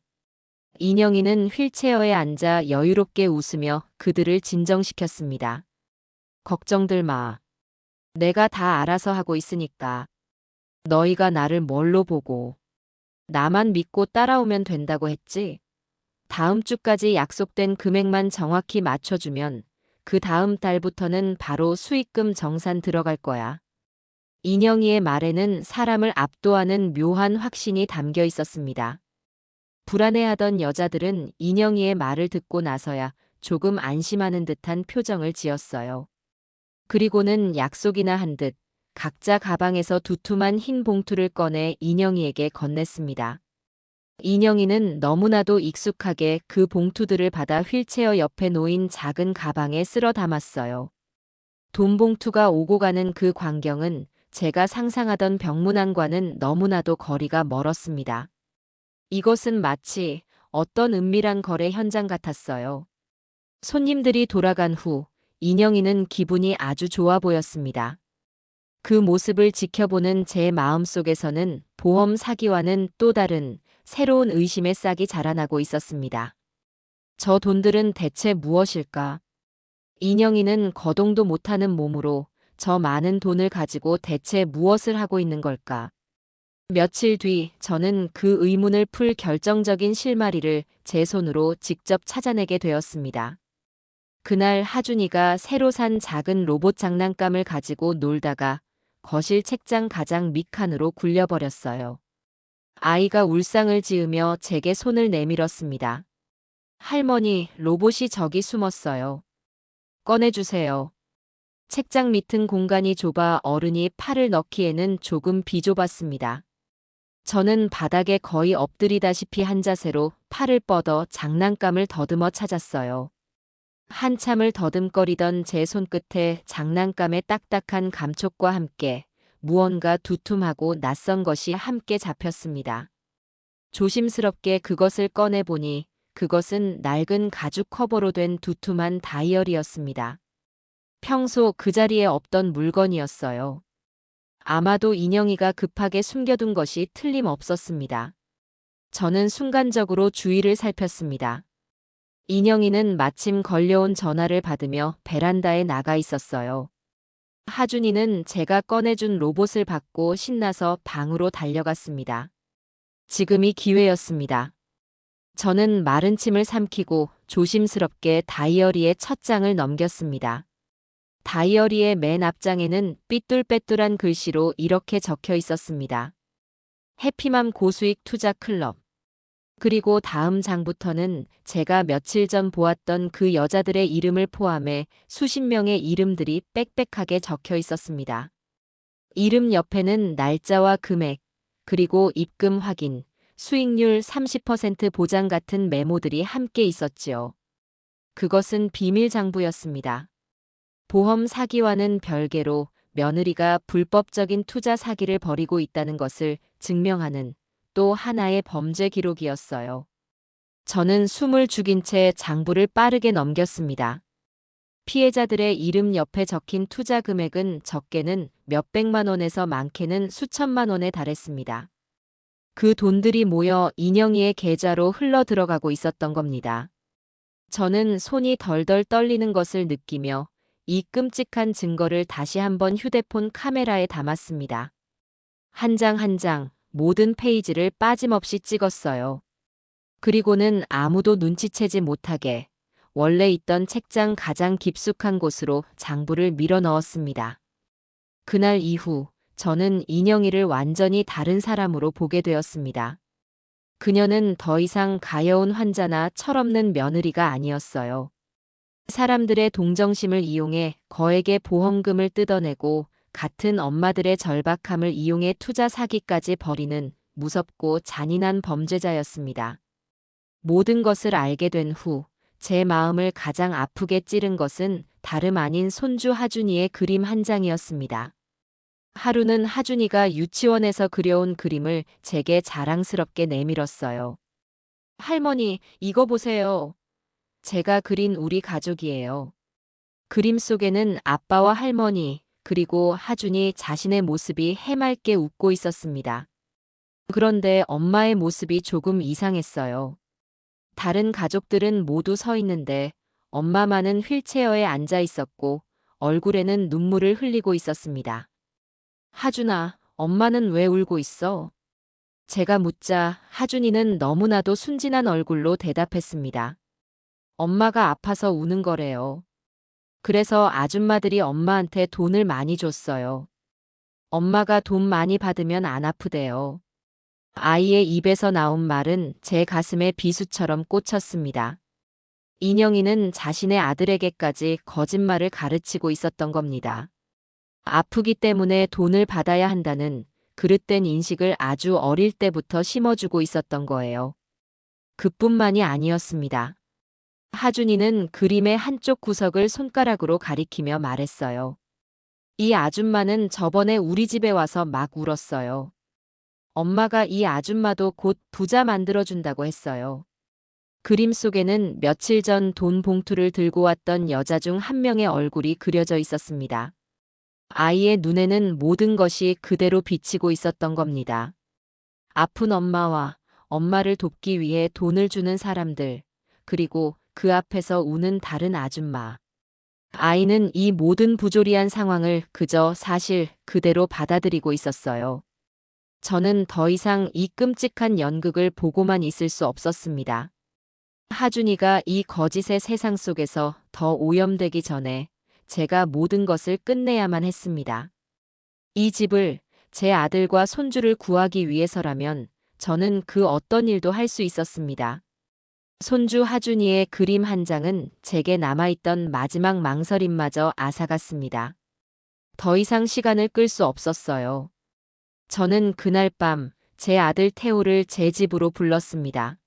인영이는 휠체어에 앉아 여유롭게 웃으며 그들을 진정시켰습니다. 걱정들 마. 내가 다 알아서 하고 있으니까. 너희가 나를 뭘로 보고. 나만 믿고 따라오면 된다고 했지? 다음 주까지 약속된 금액만 정확히 맞춰주면 그 다음 달부터는 바로 수익금 정산 들어갈 거야. 인영이의 말에는 사람을 압도하는 묘한 확신이 담겨 있었습니다. 불안해하던 여자들은 인영이의 말을 듣고 나서야 조금 안심하는 듯한 표정을 지었어요. 그리고는 약속이나 한 듯 각자 가방에서 두툼한 흰 봉투를 꺼내 인영이에게 건넸습니다. 인영이는 너무나도 익숙하게 그 봉투들을 받아 휠체어 옆에 놓인 작은 가방에 쓸어 담았어요. 돈 봉투가 오고 가는 그 광경은 제가 상상하던 병문안과는 너무나도 거리가 멀었습니다. 이것은 마치 어떤 은밀한 거래 현장 같았어요. 손님들이 돌아간 후 인영이는 기분이 아주 좋아 보였습니다. 그 모습을 지켜보는 제 마음속에서는 보험 사기와는 또 다른 새로운 의심의 싹이 자라나고 있었습니다. 저 돈들은 대체 무엇일까? 인영이는 거동도 못하는 몸으로 저 많은 돈을 가지고 대체 무엇을 하고 있는 걸까? 며칠 뒤 저는 그 의문을 풀 결정적인 실마리를 제 손으로 직접 찾아내게 되었습니다. 그날 하준이가 새로 산 작은 로봇 장난감을 가지고 놀다가 거실 책장 가장 밑칸으로 굴려버렸어요. 아이가 울상을 지으며 제게 손을 내밀었습니다. 할머니, 로봇이 저기 숨었어요. 꺼내주세요. 책장 밑은 공간이 좁아 어른이 팔을 넣기에는 조금 비좁았습니다. 저는 바닥에 거의 엎드리다시피 한 자세로 팔을 뻗어 장난감을 더듬어 찾았어요. 한참을 더듬거리던 제 손끝에 장난감의 딱딱한 감촉과 함께 무언가 두툼하고 낯선 것이 함께 잡혔습니다. 조심스럽게 그것을 꺼내보니 그것은 낡은 가죽 커버로 된 두툼한 다이어리였습니다. 평소 그 자리에 없던 물건이었어요. 아마도 인영이가 급하게 숨겨둔 것이 틀림없었습니다. 저는 순간적으로 주위를 살폈습니다. 인영이는 마침 걸려온 전화를 받으며 베란다에 나가 있었어요. 하준이는 제가 꺼내준 로봇을 받고 신나서 방으로 달려갔습니다. 지금이 기회였습니다. 저는 마른 침을 삼키고 조심스럽게 다이어리의 첫 장을 넘겼습니다. 다이어리의 맨 앞장에는 삐뚤빼뚤한 글씨로 이렇게 적혀 있었습니다. 해피맘 고수익 투자 클럽. 그리고 다음 장부터는 제가 며칠 전 보았던 그 여자들의 이름을 포함해 수십 명의 이름들이 빽빽하게 적혀 있었습니다. 이름 옆에는 날짜와 금액, 그리고 입금 확인, 수익률 30% 보장 같은 메모들이 함께 있었지요. 그것은 비밀 장부였습니다. 보험 사기와는 별개로 며느리가 불법적인 투자 사기를 벌이고 있다는 것을 증명하는 또 하나의 범죄 기록이었어요. 저는 숨을 죽인 채 장부를 빠르게 넘겼습니다. 피해자들의 이름 옆에 적힌 투자 금액은 적게는 몇백만 원에서 많게는 수천만 원에 달했습니다. 그 돈들이 모여 인영이의 계좌로 흘러 들어가고 있었던 겁니다. 저는 손이 덜덜 떨리는 것을 느끼며 이 끔찍한 증거를 다시 한번 휴대폰 카메라에 담았습니다. 한 장 한 장, 모든 페이지를 빠짐없이 찍었어요. 그리고는 아무도 눈치채지 못하게 원래 있던 책장 가장 깊숙한 곳으로 장부를 밀어 넣었습니다. 그날 이후 저는 인영이를 완전히 다른 사람으로 보게 되었습니다. 그녀는 더 이상 가여운 환자나 철없는 며느리가 아니었어요. 사람들의 동정심을 이용해 거액의 보험금을 뜯어내고 같은 엄마들의 절박함을 이용해 투자 사기까지 벌이는 무섭고 잔인한 범죄자였습니다. 모든 것을 알게 된 후 제 마음을 가장 아프게 찌른 것은 다름 아닌 손주 하준이의 그림 한 장이었습니다. 하루는 하준이가 유치원에서 그려온 그림을 제게 자랑스럽게 내밀었어요. 할머니, 이거 보세요. 제가 그린 우리 가족이에요. 그림 속에는 아빠와 할머니, 그리고 하준이 자신의 모습이 해맑게 웃고 있었습니다. 그런데 엄마의 모습이 조금 이상했어요. 다른 가족들은 모두 서 있는데 엄마만은 휠체어에 앉아 있었고 얼굴에는 눈물을 흘리고 있었습니다. 하준아, 엄마는 왜 울고 있어? 제가 묻자 하준이는 너무나도 순진한 얼굴로 대답했습니다. 엄마가 아파서 우는 거래요. 그래서 아줌마들이 엄마한테 돈을 많이 줬어요. 엄마가 돈 많이 받으면 안 아프대요. 아이의 입에서 나온 말은 제 가슴에 비수처럼 꽂혔습니다. 인영이는 자신의 아들에게까지 거짓말을 가르치고 있었던 겁니다. 아프기 때문에 돈을 받아야 한다는 그릇된 인식을 아주 어릴 때부터 심어주고 있었던 거예요. 그뿐만이 아니었습니다. 하준이는 그림의 한쪽 구석을 손가락으로 가리키며 말했어요. 이 아줌마는 저번에 우리 집에 와서 막 울었어요. 엄마가 이 아줌마도 곧 부자 만들어준다고 했어요. 그림 속에는 며칠 전 돈 봉투를 들고 왔던 여자 중 한 명의 얼굴이 그려져 있었습니다. 아이의 눈에는 모든 것이 그대로 비치고 있었던 겁니다. 아픈 엄마와 엄마를 돕기 위해 돈을 주는 사람들, 그리고 그 앞에서 우는 다른 아줌마. 아이는 이 모든 부조리한 상황을 그저 사실 그대로 받아들이고 있었어요. 저는 더 이상 이 끔찍한 연극을 보고만 있을 수 없었습니다. 하준이가 이 거짓의 세상 속에서 더 오염되기 전에 제가 모든 것을 끝내야만 했습니다. 이 집을, 제 아들과 손주를 구하기 위해서라면 저는 그 어떤 일도 할 수 있었습니다. 손주 하준이의 그림 한 장은 제게 남아있던 마지막 망설임마저 앗아갔습니다. 더 이상 시간을 끌 수 없었어요. 저는 그날 밤 제 아들 태호를 제 집으로 불렀습니다.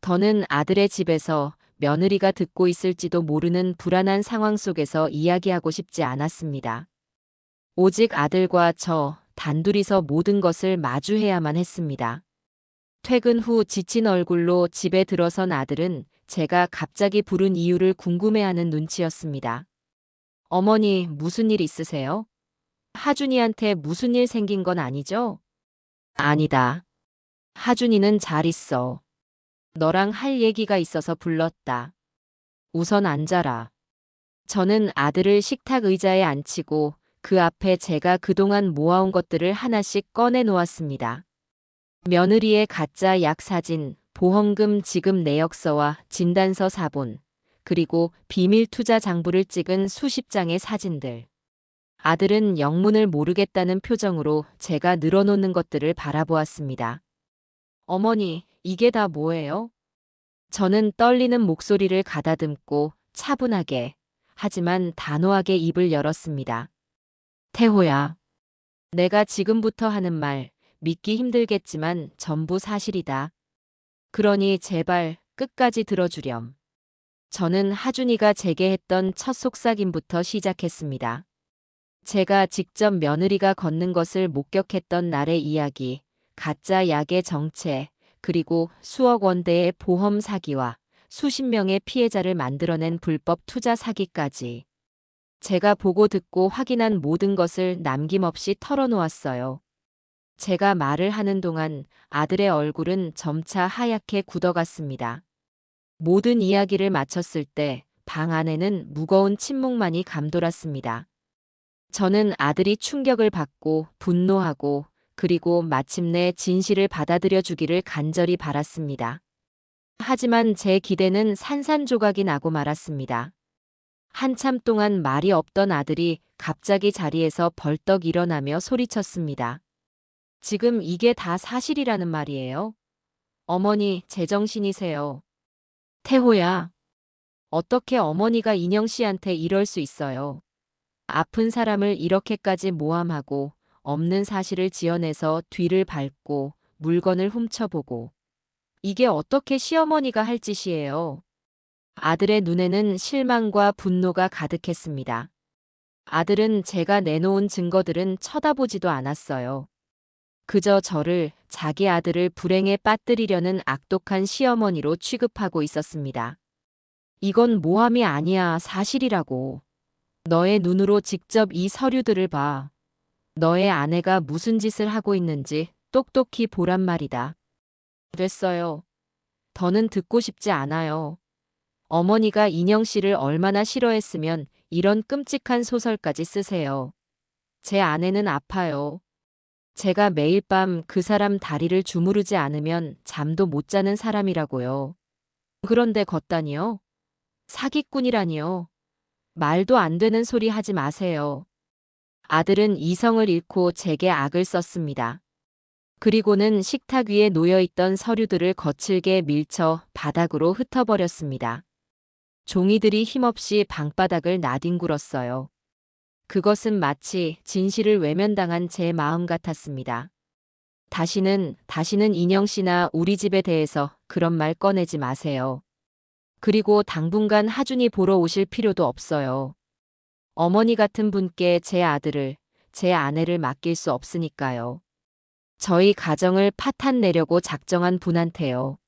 더는 아들의 집에서 며느리가 듣고 있을지도 모르는 불안한 상황 속에서 이야기하고 싶지 않았습니다. 오직 아들과 저 단둘이서 모든 것을 마주해야만 했습니다. 퇴근 후 지친 얼굴로 집에 들어선 아들은 제가 갑자기 부른 이유를 궁금해하는 눈치였습니다. 어머니, 무슨 일 있으세요? 하준이한테 무슨 일 생긴 건 아니죠? 아니다. 하준이는 잘 있어. 너랑 할 얘기가 있어서 불렀다. 우선 앉아라. 저는 아들을 식탁 의자에 앉히고 그 앞에 제가 그동안 모아온 것들을 하나씩 꺼내 놓았습니다. 며느리의 가짜 약 사진, 보험금 지급 내역서와 진단서 사본, 그리고 비밀 투자 장부를 찍은 수십 장의 사진들. 아들은 영문을 모르겠다는 표정으로 제가 늘어놓는 것들을 바라보았습니다. 어머니, 이게 다 뭐예요? 저는 떨리는 목소리를 가다듬고 차분하게, 하지만 단호하게 입을 열었습니다. 태호야, 내가 지금부터 하는 말, 믿기 힘들겠지만 전부 사실이다. 그러니 제발 끝까지 들어주렴. 저는 하준이가 제게 했던 첫 속삭임부터 시작했습니다. 제가 직접 며느리가 걷는 것을 목격했던 날의 이야기, 가짜 약의 정체, 그리고 수억 원대의 보험 사기와 수십 명의 피해자를 만들어낸 불법 투자 사기까지. 제가 보고 듣고 확인한 모든 것을 남김없이 털어놓았어요. 제가 말을 하는 동안 아들의 얼굴은 점차 하얗게 굳어갔습니다. 모든 이야기를 마쳤을 때 방 안에는 무거운 침묵만이 감돌았습니다. 저는 아들이 충격을 받고 분노하고 그리고 마침내 진실을 받아들여 주기를 간절히 바랐습니다. 하지만 제 기대는 산산조각이 나고 말았습니다. 한참 동안 말이 없던 아들이 갑자기 자리에서 벌떡 일어나며 소리쳤습니다. 지금 이게 다 사실이라는 말이에요? 어머니, 제정신이세요. 태호야, 어떻게 어머니가 인영 씨한테 이럴 수 있어요? 아픈 사람을 이렇게까지 모함하고 없는 사실을 지어내서 뒤를 밟고 물건을 훔쳐보고. 이게 어떻게 시어머니가 할 짓이에요? 아들의 눈에는 실망과 분노가 가득했습니다. 아들은 제가 내놓은 증거들은 쳐다보지도 않았어요. 그저 저를, 자기 아들을 불행에 빠뜨리려는 악독한 시어머니로 취급하고 있었습니다. 이건 모함이 아니야, 사실이라고. 너의 눈으로 직접 이 서류들을 봐. 너의 아내가 무슨 짓을 하고 있는지 똑똑히 보란 말이다. 됐어요. 더는 듣고 싶지 않아요. 어머니가 인영 씨를 얼마나 싫어했으면 이런 끔찍한 소설까지 쓰세요. 제 아내는 아파요. 제가 매일 밤 그 사람 다리를 주무르지 않으면 잠도 못 자는 사람이라고요. 그런데 걷다니요? 사기꾼이라니요? 말도 안 되는 소리 하지 마세요. 아들은 이성을 잃고 제게 악을 썼습니다. 그리고는 식탁 위에 놓여있던 서류들을 거칠게 밀쳐 바닥으로 흩어버렸습니다. 종이들이 힘없이 방바닥을 나뒹굴었어요. 그것은 마치 진실을 외면당한 제 마음 같았습니다. 다시는 인영 씨나 우리 집에 대해서 그런 말 꺼내지 마세요. 그리고 당분간 하준이 보러 오실 필요도 없어요. 어머니 같은 분께 제 아들을, 제 아내를 맡길 수 없으니까요. 저희 가정을 파탄내려고 작정한 분한테요.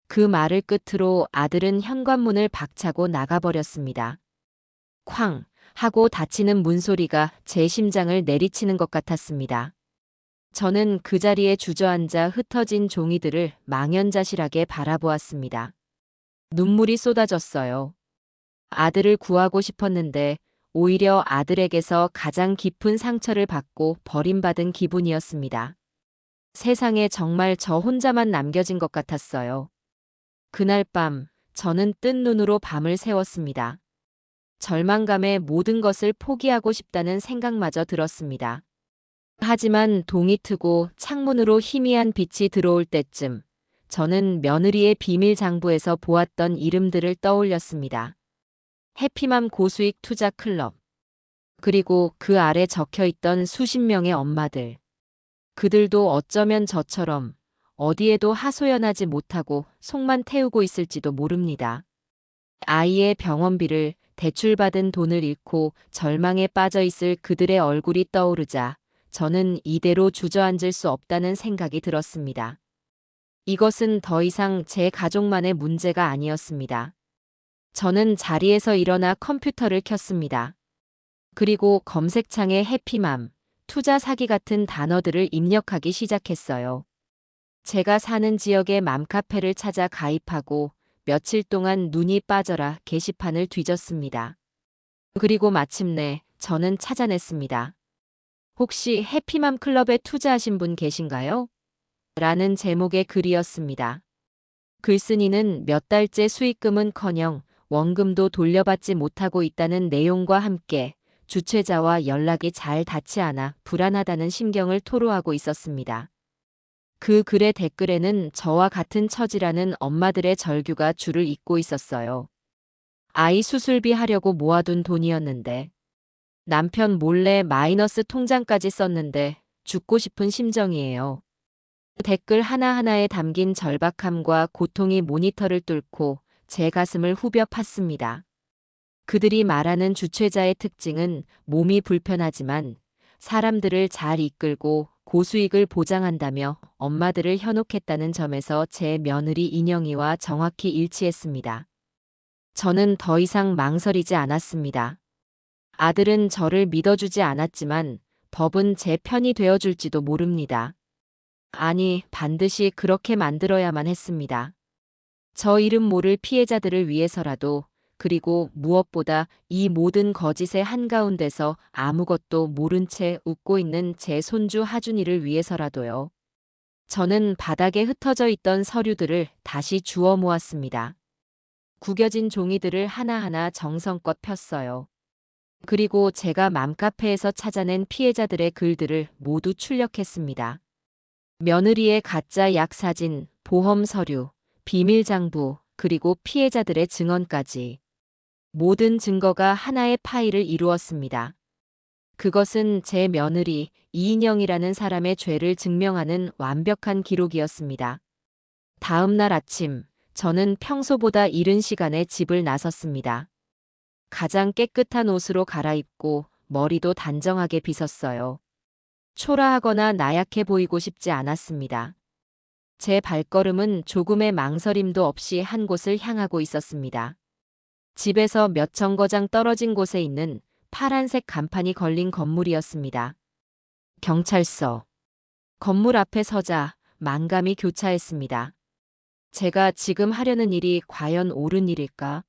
그 말을 끝으로 아들은 현관문을 박차고 나가버렸습니다. 쾅 하고 닫히는 문소리가 제 심장을 내리치는 것 같았습니다. 저는 그 자리에 주저앉아 흩어진 종이들을 망연자실하게 바라보았습니다. 눈물이 쏟아졌어요. 아들을 구하고 싶었는데 오히려 아들에게서 가장 깊은 상처를 받고 버림받은 기분이었습니다. 세상에 정말 저 혼자만 남겨진 것 같았어요. 그날 밤 저는 뜬 눈으로 밤을 새웠습니다. 절망감에 모든 것을 포기하고 싶다는 생각마저 들었습니다. 하지만 동이 트고 창문으로 희미한 빛이 들어올 때쯤 저는 며느리의 비밀 장부에서 보았던 이름들을 떠올렸습니다. 해피맘 고수익 투자 클럽. 그리고 그 아래 적혀 있던 수십 명의 엄마들. 그들도 어쩌면 저처럼 어디에도 하소연하지 못하고 속만 태우고 있을지도 모릅니다. 아이의 병원비를 대출받은 돈을 잃고 절망에 빠져 있을 그들의 얼굴이 떠오르자 저는 이대로 주저앉을 수 없다는 생각이 들었습니다. 이것은 더 이상 제 가족만의 문제가 아니었습니다. 저는 자리에서 일어나 컴퓨터를 켰습니다. 그리고 검색창에 해피맘, 투자 사기 같은 단어들을 입력하기 시작했어요. 제가 사는 지역의 맘카페를 찾아 가입하고 며칠 동안 눈이 빠져라 게시판을 뒤졌습니다. 그리고 마침내 저는 찾아냈습니다. 혹시 해피맘 클럽에 투자하신 분 계신가요? 라는 제목의 글이었습니다. 글쓴이는 몇 달째 수익금은커녕 원금도 돌려받지 못하고 있다는 내용과 함께 주최자와 연락이 잘 닿지 않아 불안하다는 심경을 토로하고 있었습니다. 그 글의 댓글에는 저와 같은 처지라는 엄마들의 절규가 줄을 잇고 있었어요. 아이 수술비 하려고 모아둔 돈이었는데 남편 몰래 마이너스 통장까지 썼는데 죽고 싶은 심정이에요. 댓글 하나하나에 담긴 절박함과 고통이 모니터를 뚫고 제 가슴을 후벼 팠습니다. 그들이 말하는 주최자의 특징은 몸이 불편하지만 사람들을 잘 이끌고 고수익을 보장한다며 엄마들을 현혹했다는 점에서 제 며느리 인영이와 정확히 일치했습니다. 저는 더 이상 망설이지 않았습니다. 아들은 저를 믿어주지 않았지만 법은 제 편이 되어줄지도 모릅니다. 아니, 반드시 그렇게 만들어야만 했습니다. 저 이름 모를 피해자들을 위해서라도, 그리고 무엇보다 이 모든 거짓의 한가운데서 아무것도 모른 채 웃고 있는 제 손주 하준이를 위해서라도요. 저는 바닥에 흩어져 있던 서류들을 다시 주워 모았습니다. 구겨진 종이들을 하나하나 정성껏 폈어요. 그리고 제가 맘카페에서 찾아낸 피해자들의 글들을 모두 출력했습니다. 며느리의 가짜 약 사진, 보험 서류, 비밀 장부, 그리고 피해자들의 증언까지. 모든 증거가 하나의 파일을 이루었습니다. 그것은 제 며느리 이인영이라는 사람의 죄를 증명하는 완벽한 기록이었습니다. 다음 날 아침, 저는 평소보다 이른 시간에 집을 나섰습니다. 가장 깨끗한 옷으로 갈아입고 머리도 단정하게 빗었어요. 초라하거나 나약해 보이고 싶지 않았습니다. 제 발걸음은 조금의 망설임도 없이 한 곳을 향하고 있었습니다. 집에서 몇 정거장 떨어진 곳에 있는 파란색 간판이 걸린 건물이었습니다. 경찰서. 건물 앞에 서자 만감이 교차했습니다. 제가 지금 하려는 일이 과연 옳은 일일까?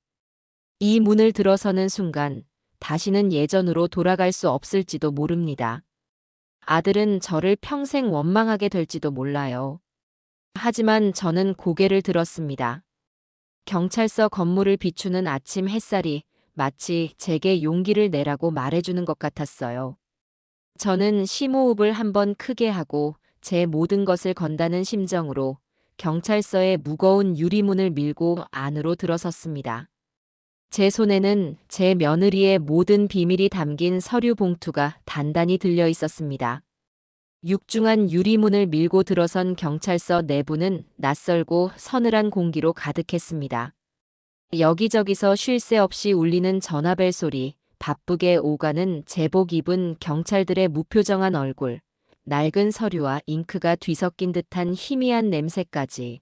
이 문을 들어서는 순간 다시는 예전으로 돌아갈 수 없을지도 모릅니다. 아들은 저를 평생 원망하게 될지도 몰라요. 하지만 저는 고개를 들었습니다. 경찰서 건물을 비추는 아침 햇살이 마치 제게 용기를 내라고 말해주는 것 같았어요. 저는 심호흡을 한번 크게 하고 제 모든 것을 건다는 심정으로 경찰서의 무거운 유리문을 밀고 안으로 들어섰습니다. 제 손에는 제 며느리의 모든 비밀이 담긴 서류 봉투가 단단히 들려 있었습니다. 육중한 유리문을 밀고 들어선 경찰서 내부는 낯설고 서늘한 공기로 가득했습니다. 여기저기서 쉴 새 없이 울리는 전화벨 소리, 바쁘게 오가는 제복 입은 경찰들의 무표정한 얼굴, 낡은 서류와 잉크가 뒤섞인 듯한 희미한 냄새까지.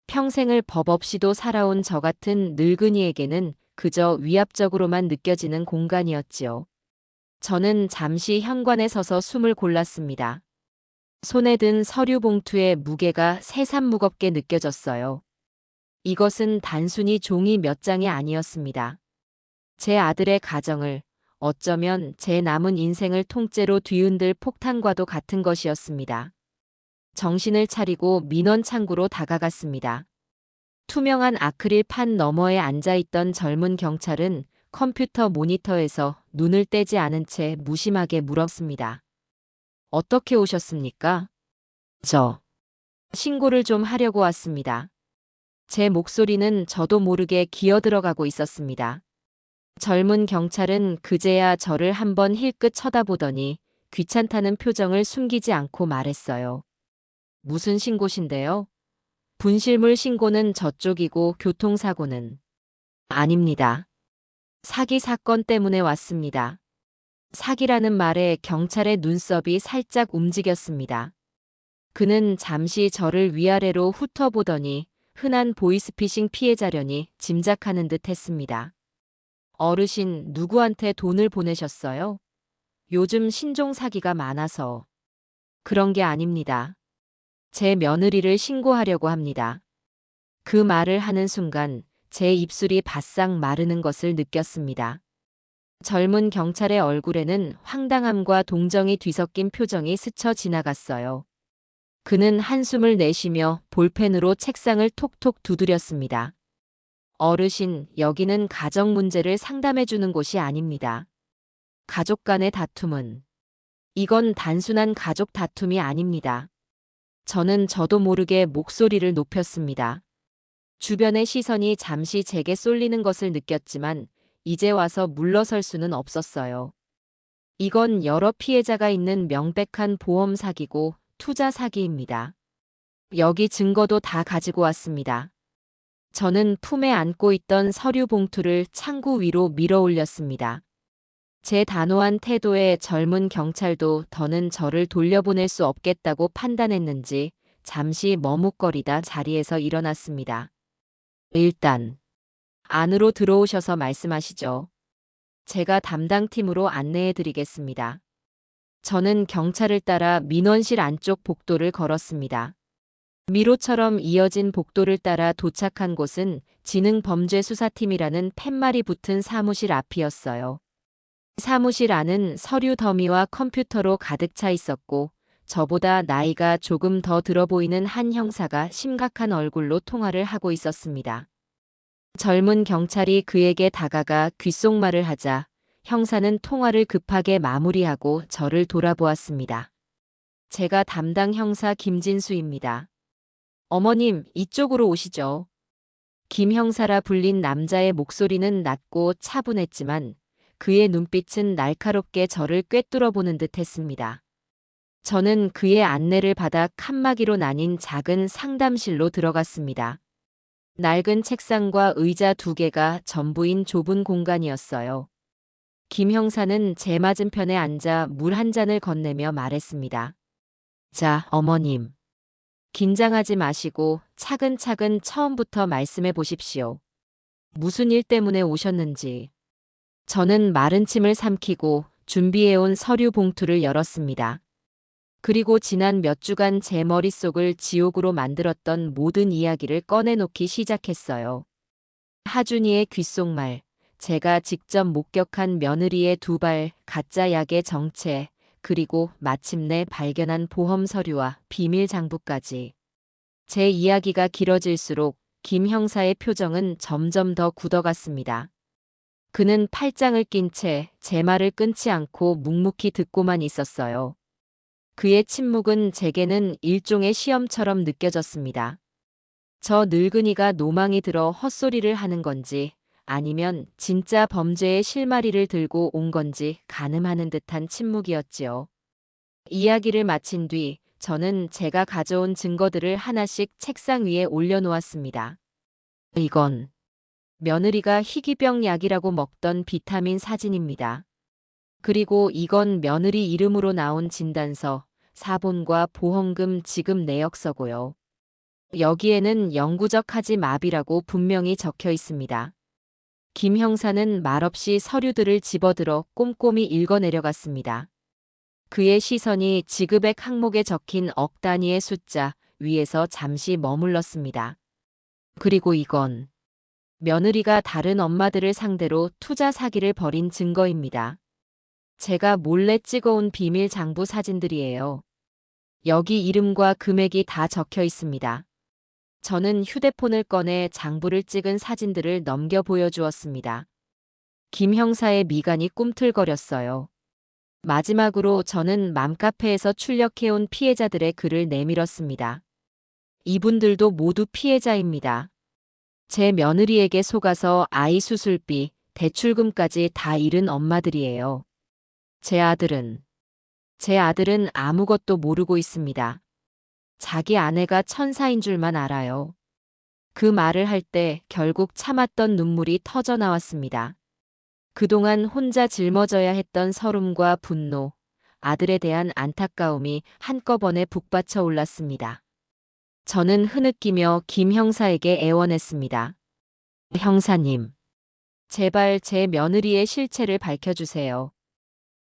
평생을 법 없이도 살아온 저 같은 늙은이에게는 그저 위압적으로만 느껴지는 공간이었지요. 저는 잠시 현관에 서서 숨을 골랐습니다. 손에 든 서류 봉투의 무게가 새삼 무겁게 느껴졌어요. 이것은 단순히 종이 몇 장이 아니었습니다. 제 아들의 가정을, 어쩌면 제 남은 인생을 통째로 뒤흔들 폭탄과도 같은 것이었습니다. 정신을 차리고 민원 창구로 다가갔습니다. 투명한 아크릴 판 너머에 앉아있던 젊은 경찰은 컴퓨터 모니터에서 눈을 떼지 않은 채 무심하게 물었습니다. 어떻게 오셨습니까? 신고를 좀 하려고 왔습니다. 제 목소리는 저도 모르게 기어들어가고 있었습니다. 젊은 경찰은 그제야 저를 한번 힐끗 쳐다보더니 귀찮다는 표정을 숨기지 않고 말했어요. 무슨 신고신데요? 분실물 신고는 저쪽이고 교통사고는 아닙니다. 사기 사건 때문에 왔습니다. 사기라는 말에 경찰의 눈썹이 살짝 움직였습니다. 그는 잠시 저를 위아래로 훑어보더니 흔한 보이스피싱 피해자려니 짐작하는 듯 했습니다. 어르신, 누구한테 돈을 보내셨어요? 요즘 신종 사기가 많아서. 그런 게 아닙니다. 제 며느리를 신고하려고 합니다. 그 말을 하는 순간 제 입술이 바싹 마르는 것을 느꼈습니다. 젊은 경찰의 얼굴에는 황당함과 동정이 뒤섞인 표정이 스쳐 지나갔어요. 그는 한숨을 내쉬며 볼펜으로 책상을 톡톡 두드렸습니다. 어르신, 여기는 가정 문제를 상담해 주는 곳이 아닙니다. 가족 간의 다툼은, 이건 단순한 가족 다툼이 아닙니다. 저는 저도 모르게 목소리를 높였습니다. 주변의 시선이 잠시 제게 쏠리는 것을 느꼈지만 이제 와서 물러설 수는 없었어요. 이건 여러 피해자가 있는 명백한 보험 사기고 투자 사기입니다. 여기 증거도 다 가지고 왔습니다. 저는 품에 안고 있던 서류 봉투를 창구 위로 밀어 올렸습니다. 제 단호한 태도에 젊은 경찰도 더는 저를 돌려보낼 수 없겠다고 판단했는지 잠시 머뭇거리다 자리에서 일어났습니다. 일단 안으로 들어오셔서 말씀하시죠. 제가 담당 팀으로 안내해 드리겠습니다. 저는 경찰을 따라 민원실 안쪽 복도를 걸었습니다. 미로처럼 이어진 복도를 따라 도착한 곳은 지능범죄수사팀이라는 팻말이 붙은 사무실 앞이었어요. 사무실 안은 서류 더미와 컴퓨터로 가득 차 있었고 저보다 나이가 조금 더 들어 보이는 한 형사가 심각한 얼굴로 통화를 하고 있었습니다. 젊은 경찰이 그에게 다가가 귓속말을 하자 형사는 통화를 급하게 마무리하고 저를 돌아보았습니다. 제가 담당 형사 김진수입니다. 어머님, 이쪽으로 오시죠. 김 형사라 불린 남자의 목소리는 낮고 차분했지만 그의 눈빛은 날카롭게 저를 꿰뚫어보는 듯 했습니다. 저는 그의 안내를 받아 칸막이로 나뉜 작은 상담실로 들어갔습니다. 낡은 책상과 의자 2개가 전부인 좁은 공간이었어요. 김 형사는 제 맞은편에 앉아 물 한 잔을 건네며 말했습니다. 자, 어머님. 긴장하지 마시고 차근차근 처음부터 말씀해 보십시오. 무슨 일 때문에 오셨는지. 저는 마른 침을 삼키고 준비해온 서류 봉투를 열었습니다. 그리고 지난 몇 주간 제 머릿속을 지옥으로 만들었던 모든 이야기를 꺼내놓기 시작했어요. 하준이의 귓속말, 제가 직접 목격한 며느리의 두발, 가짜 약의 정체, 그리고 마침내 발견한 보험 서류와 비밀 장부까지. 제 이야기가 길어질수록 김 형사의 표정은 점점 더 굳어갔습니다. 그는 팔짱을 낀 채 제 말을 끊지 않고 묵묵히 듣고만 있었어요. 그의 침묵은 제게는 일종의 시험처럼 느껴졌습니다. 저 늙은이가 노망이 들어 헛소리를 하는 건지 아니면 진짜 범죄의 실마리를 들고 온 건지 가늠하는 듯한 침묵이었지요. 이야기를 마친 뒤 저는 제가 가져온 증거들을 하나씩 책상 위에 올려놓았습니다. 이건 며느리가 희귀병 약이라고 먹던 비타민 사진입니다. 그리고 이건 며느리 이름으로 나온 진단서, 사본과 보험금 지급 내역서고요. 여기에는 영구적 하지 마비라고 분명히 적혀 있습니다. 김 형사는 말없이 서류들을 집어들어 꼼꼼히 읽어내려갔습니다. 그의 시선이 지급액 항목에 적힌 억 단위의 숫자 위에서 잠시 머물렀습니다. 그리고 이건 며느리가 다른 엄마들을 상대로 투자 사기를 벌인 증거입니다. 제가 몰래 찍어온 비밀 장부 사진들이에요. 여기 이름과 금액이 다 적혀 있습니다. 저는 휴대폰을 꺼내 장부를 찍은 사진들을 넘겨 보여주었습니다. 김 형사의 미간이 꿈틀거렸어요. 마지막으로 저는 맘카페에서 출력해온 피해자들의 글을 내밀었습니다. 이분들도 모두 피해자입니다. 제 며느리에게 속아서 아이 수술비, 대출금까지 다 잃은 엄마들이에요. 제 아들은 아무것도 모르고 있습니다. 자기 아내가 천사인 줄만 알아요. 그 말을 할 때 결국 참았던 눈물이 터져 나왔습니다. 그동안 혼자 짊어져야 했던 서름과 분노, 아들에 대한 안타까움이 한꺼번에 북받쳐 올랐습니다. 저는 흐느끼며 김 형사에게 애원했습니다. 형사님, 제발 제 며느리의 실체를 밝혀주세요.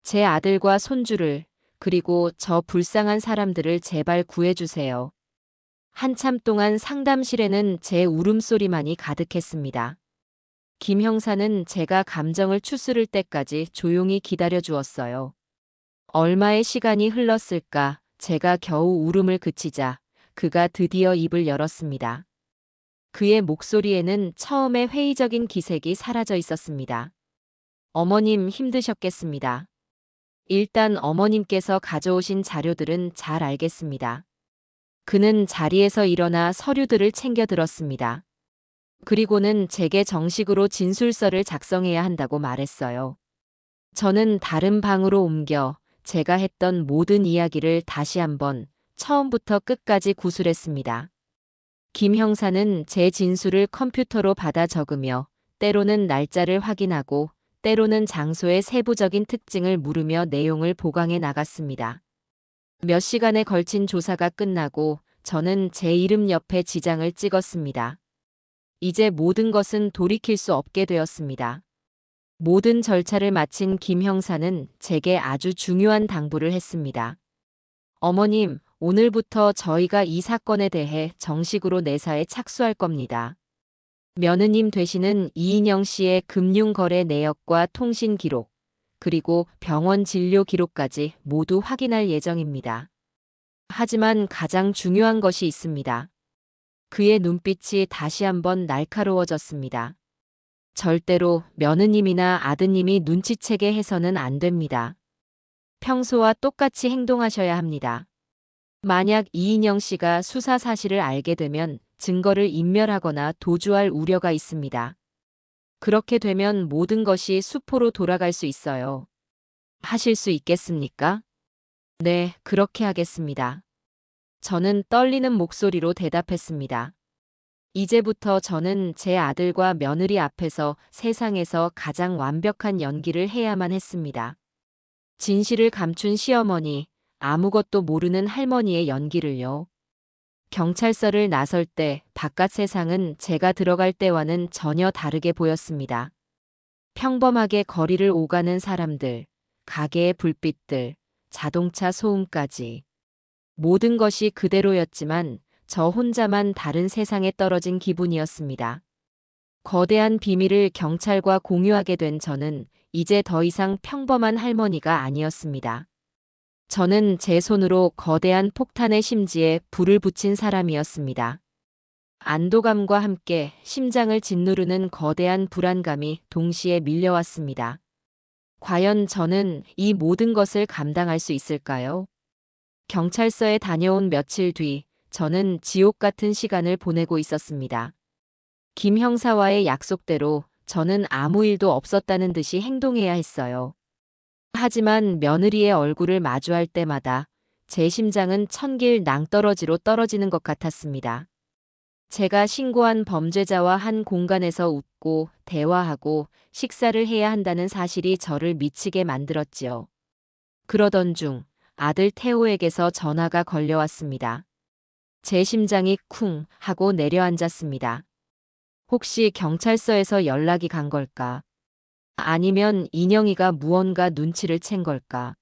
제 아들과 손주를, 그리고 저 불쌍한 사람들을 제발 구해주세요. 한참 동안 상담실에는 제 울음소리만이 가득했습니다. 김 형사는 제가 감정을 추스를 때까지 조용히 기다려 주었어요. 얼마의 시간이 흘렀을까 제가 겨우 울음을 그치자 그가 드디어 입을 열었습니다. 그의 목소리에는 처음에 회의적인 기색이 사라져 있었습니다. 어머님 힘드셨겠습니다. 일단 어머님께서 가져오신 자료들은 잘 알겠습니다. 그는 자리에서 일어나 서류들을 챙겨 들었습니다. 그리고는 제게 정식으로 진술서를 작성해야 한다고 말했어요. 저는 다른 방으로 옮겨 제가 했던 모든 이야기를 다시 한번 처음부터 끝까지 구술했습니다. 김 형사는 제 진술을 컴퓨터로 받아 적으며 때로는 날짜를 확인하고 때로는 장소의 세부적인 특징을 물으며 내용을 보강해 나갔습니다. 몇 시간에 걸친 조사가 끝나고 저는 제 이름 옆에 지장을 찍었습니다. 이제 모든 것은 돌이킬 수 없게 되었습니다. 모든 절차를 마친 김 형사는 제게 아주 중요한 당부를 했습니다. 어머님, 오늘부터 저희가 이 사건에 대해 정식으로 내사에 착수할 겁니다. 며느님 되시는 이인영 씨의 금융거래 내역과 통신 기록, 그리고 병원 진료 기록까지 모두 확인할 예정입니다. 하지만 가장 중요한 것이 있습니다. 그의 눈빛이 다시 한번 날카로워졌습니다. 절대로 며느님이나 아드님이 눈치채게 해서는 안 됩니다. 평소와 똑같이 행동하셔야 합니다. 만약 이인영 씨가 수사 사실을 알게 되면 증거를 인멸하거나 도주할 우려가 있습니다. 그렇게 되면 모든 것이 수포로 돌아갈 수 있어요. 하실 수 있겠습니까? 네, 그렇게 하겠습니다. 저는 떨리는 목소리로 대답했습니다. 이제부터 저는 제 아들과 며느리 앞에서 세상에서 가장 완벽한 연기를 해야만 했습니다. 진실을 감춘 시어머니, 아무것도 모르는 할머니의 연기를요. 경찰서를 나설 때 바깥 세상은 제가 들어갈 때와는 전혀 다르게 보였습니다. 평범하게 거리를 오가는 사람들, 가게의 불빛들, 자동차 소음까지. 모든 것이 그대로였지만 저 혼자만 다른 세상에 떨어진 기분이었습니다. 거대한 비밀을 경찰과 공유하게 된 저는 이제 더 이상 평범한 할머니가 아니었습니다. 저는 제 손으로 거대한 폭탄의 심지에 불을 붙인 사람이었습니다. 안도감과 함께 심장을 짓누르는 거대한 불안감이 동시에 밀려왔습니다. 과연 저는 이 모든 것을 감당할 수 있을까요? 경찰서에 다녀온 며칠 뒤 저는 지옥 같은 시간을 보내고 있었습니다. 김 형사와의 약속대로 저는 아무 일도 없었다는 듯이 행동해야 했어요. 하지만 며느리의 얼굴을 마주할 때마다 제 심장은 천길 낭떠러지로 떨어지는 것 같았습니다. 제가 신고한 범죄자와 한 공간에서 웃고 대화하고 식사를 해야 한다는 사실이 저를 미치게 만들었지요. 그러던 중 아들 태호에게서 전화가 걸려왔습니다. 제 심장이 쿵 하고 내려앉았습니다. 혹시 경찰서에서 연락이 간 걸까? 아니면 인영이가 무언가 눈치를 챈 걸까?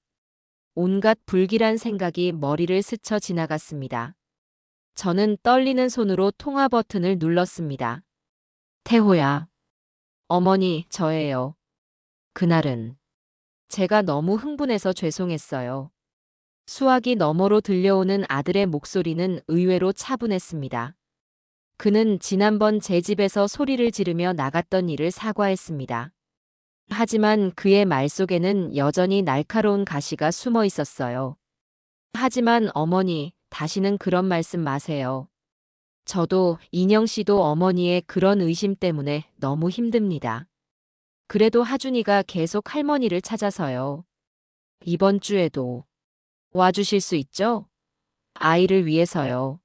온갖 불길한 생각이 머리를 스쳐 지나갔습니다. 저는 떨리는 손으로 통화 버튼을 눌렀습니다. 태호야. 어머니, 저예요. 그날은 제가 너무 흥분해서 죄송했어요. 수화기 너머로 들려오는 아들의 목소리는 의외로 차분했습니다. 그는 지난번 제 집에서 소리를 지르며 나갔던 일을 사과했습니다. 하지만 그의 말 속에는 여전히 날카로운 가시가 숨어 있었어요. 하지만 어머니, 다시는 그런 말씀 마세요. 저도 인영 씨도 어머니의 그런 의심 때문에 너무 힘듭니다. 그래도 하준이가 계속 할머니를 찾아서요. 이번 주에도 와주실 수 있죠? 아이를 위해서요.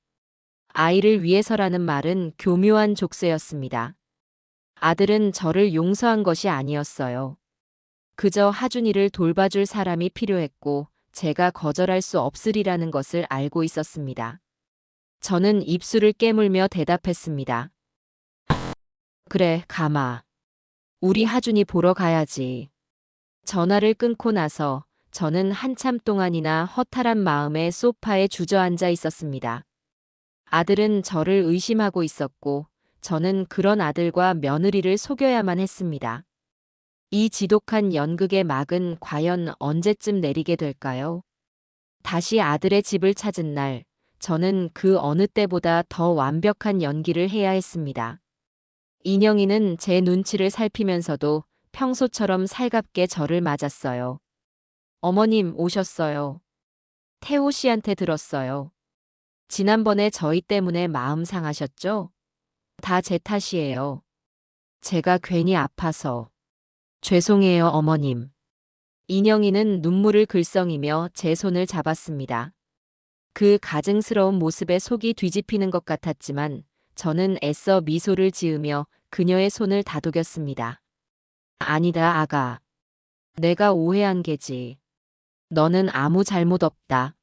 아이를 위해서라는 말은 교묘한 족쇄였습니다. 아들은 저를 용서한 것이 아니었어요. 그저 하준이를 돌봐줄 사람이 필요했고 제가 거절할 수 없으리라는 것을 알고 있었습니다. 저는 입술을 깨물며 대답했습니다. 그래, 가마. 우리 하준이 보러 가야지. 전화를 끊고 나서 저는 한참 동안이나 허탈한 마음에 소파에 주저앉아 있었습니다. 아들은 저를 의심하고 있었고, 저는 그런 아들과 며느리를 속여야만 했습니다. 이 지독한 연극의 막은 과연 언제쯤 내리게 될까요? 다시 아들의 집을 찾은 날, 저는 그 어느 때보다 더 완벽한 연기를 해야 했습니다. 인영이는 제 눈치를 살피면서도 평소처럼 살갑게 저를 맞았어요. 어머님 오셨어요. 태호 씨한테 들었어요. 지난번에 저희 때문에 마음 상하셨죠? 다 제 탓이에요. 제가 괜히 아파서. 죄송해요, 어머님. 인영이는 눈물을 글썽이며 제 손을 잡았습니다. 그 가증스러운 모습에 속이 뒤집히는 것 같았지만 저는 애써 미소를 지으며 그녀의 손을 다독였습니다. 아니다, 아가. 내가 오해한 게지. 너는 아무 잘못 없다.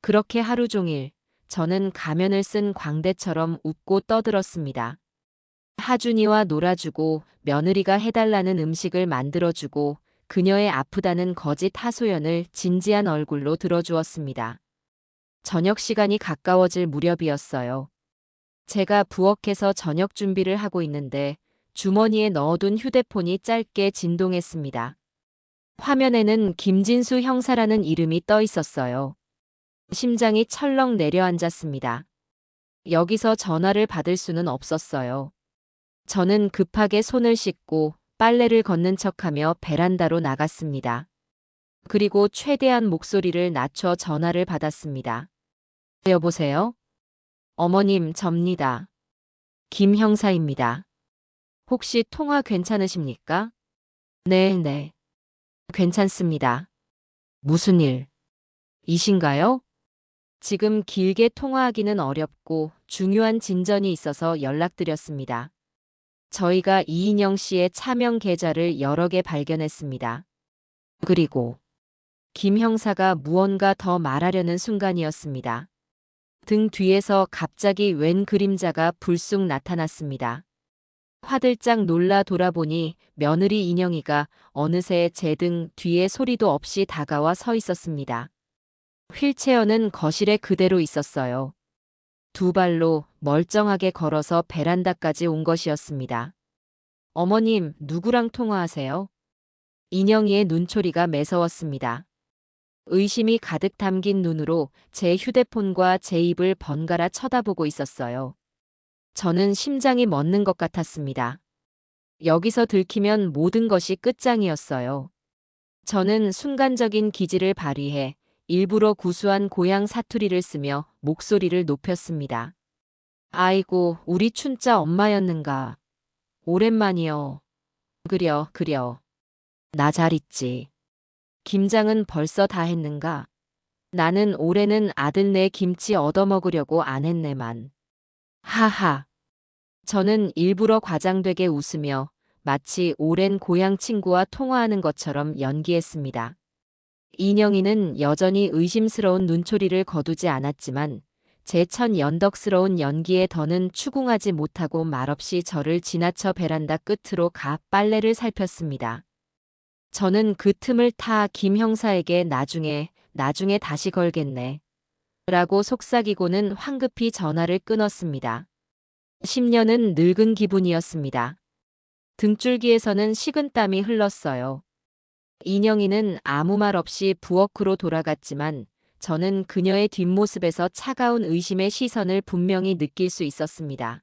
그렇게 하루 종일 저는 가면을 쓴 광대처럼 웃고 떠들었습니다. 하준이와 놀아주고 며느리가 해달라는 음식을 만들어주고 그녀의 아프다는 거짓 하소연을 진지한 얼굴로 들어주었습니다. 저녁 시간이 가까워질 무렵이었어요. 제가 부엌에서 저녁 준비를 하고 있는데 주머니에 넣어둔 휴대폰이 짧게 진동했습니다. 화면에는 김진수 형사라는 이름이 떠 있었어요. 심장이 철렁 내려앉았습니다. 여기서 전화를 받을 수는 없었어요. 저는 급하게 손을 씻고 빨래를 걷는 척하며 베란다로 나갔습니다. 그리고 최대한 목소리를 낮춰 전화를 받았습니다. 여보세요? 어머님, 접니다. 김 형사입니다. 혹시 통화 괜찮으십니까? 네. 괜찮습니다. 무슨 일? 이신가요? 지금 길게 통화하기는 어렵고 중요한 진전이 있어서 연락드렸습니다. 저희가 이인영 씨의 차명 계좌를 여러 개 발견했습니다. 그리고 김 형사가 무언가 더 말하려는 순간이었습니다. 등 뒤에서 갑자기 웬 그림자가 불쑥 나타났습니다. 화들짝 놀라 돌아보니 며느리 인영이가 어느새 제 등 뒤에 소리도 없이 다가와 서 있었습니다. 휠체어는 거실에 그대로 있었어요. 두 발로 멀쩡하게 걸어서 베란다까지 온 것이었습니다. 어머님, 누구랑 통화하세요? 인영이의 눈초리가 매서웠습니다. 의심이 가득 담긴 눈으로 제 휴대폰과 제 입을 번갈아 쳐다보고 있었어요. 저는 심장이 멎는 것 같았습니다. 여기서 들키면 모든 것이 끝장이었어요. 저는 순간적인 기지를 발휘해 일부러 구수한 고향 사투리를 쓰며 목소리를 높였습니다. 아이고, 우리 춘자 엄마였는가. 오랜만이여. 그려. 나 잘 있지. 김장은 벌써 다 했는가? 나는 올해는 아들네 김치 얻어먹으려고 안 했네만. 하하. 저는 일부러 과장되게 웃으며 마치 오랜 고향 친구와 통화하는 것처럼 연기했습니다. 인영이는 여전히 의심스러운 눈초리를 거두지 않았지만 제 천연덕스러운 연기에 더는 추궁하지 못하고 말없이 저를 지나쳐 베란다 끝으로 가 빨래를 살폈습니다. 저는 그 틈을 타 김 형사에게 나중에 다시 걸겠네. 라고 속삭이고는 황급히 전화를 끊었습니다. 10년은 늙은 기분이었습니다. 등줄기에서는 식은땀이 흘렀어요. 인영이는 아무 말 없이 부엌으로 돌아갔지만 저는 그녀의 뒷모습에서 차가운 의심의 시선을 분명히 느낄 수 있었습니다.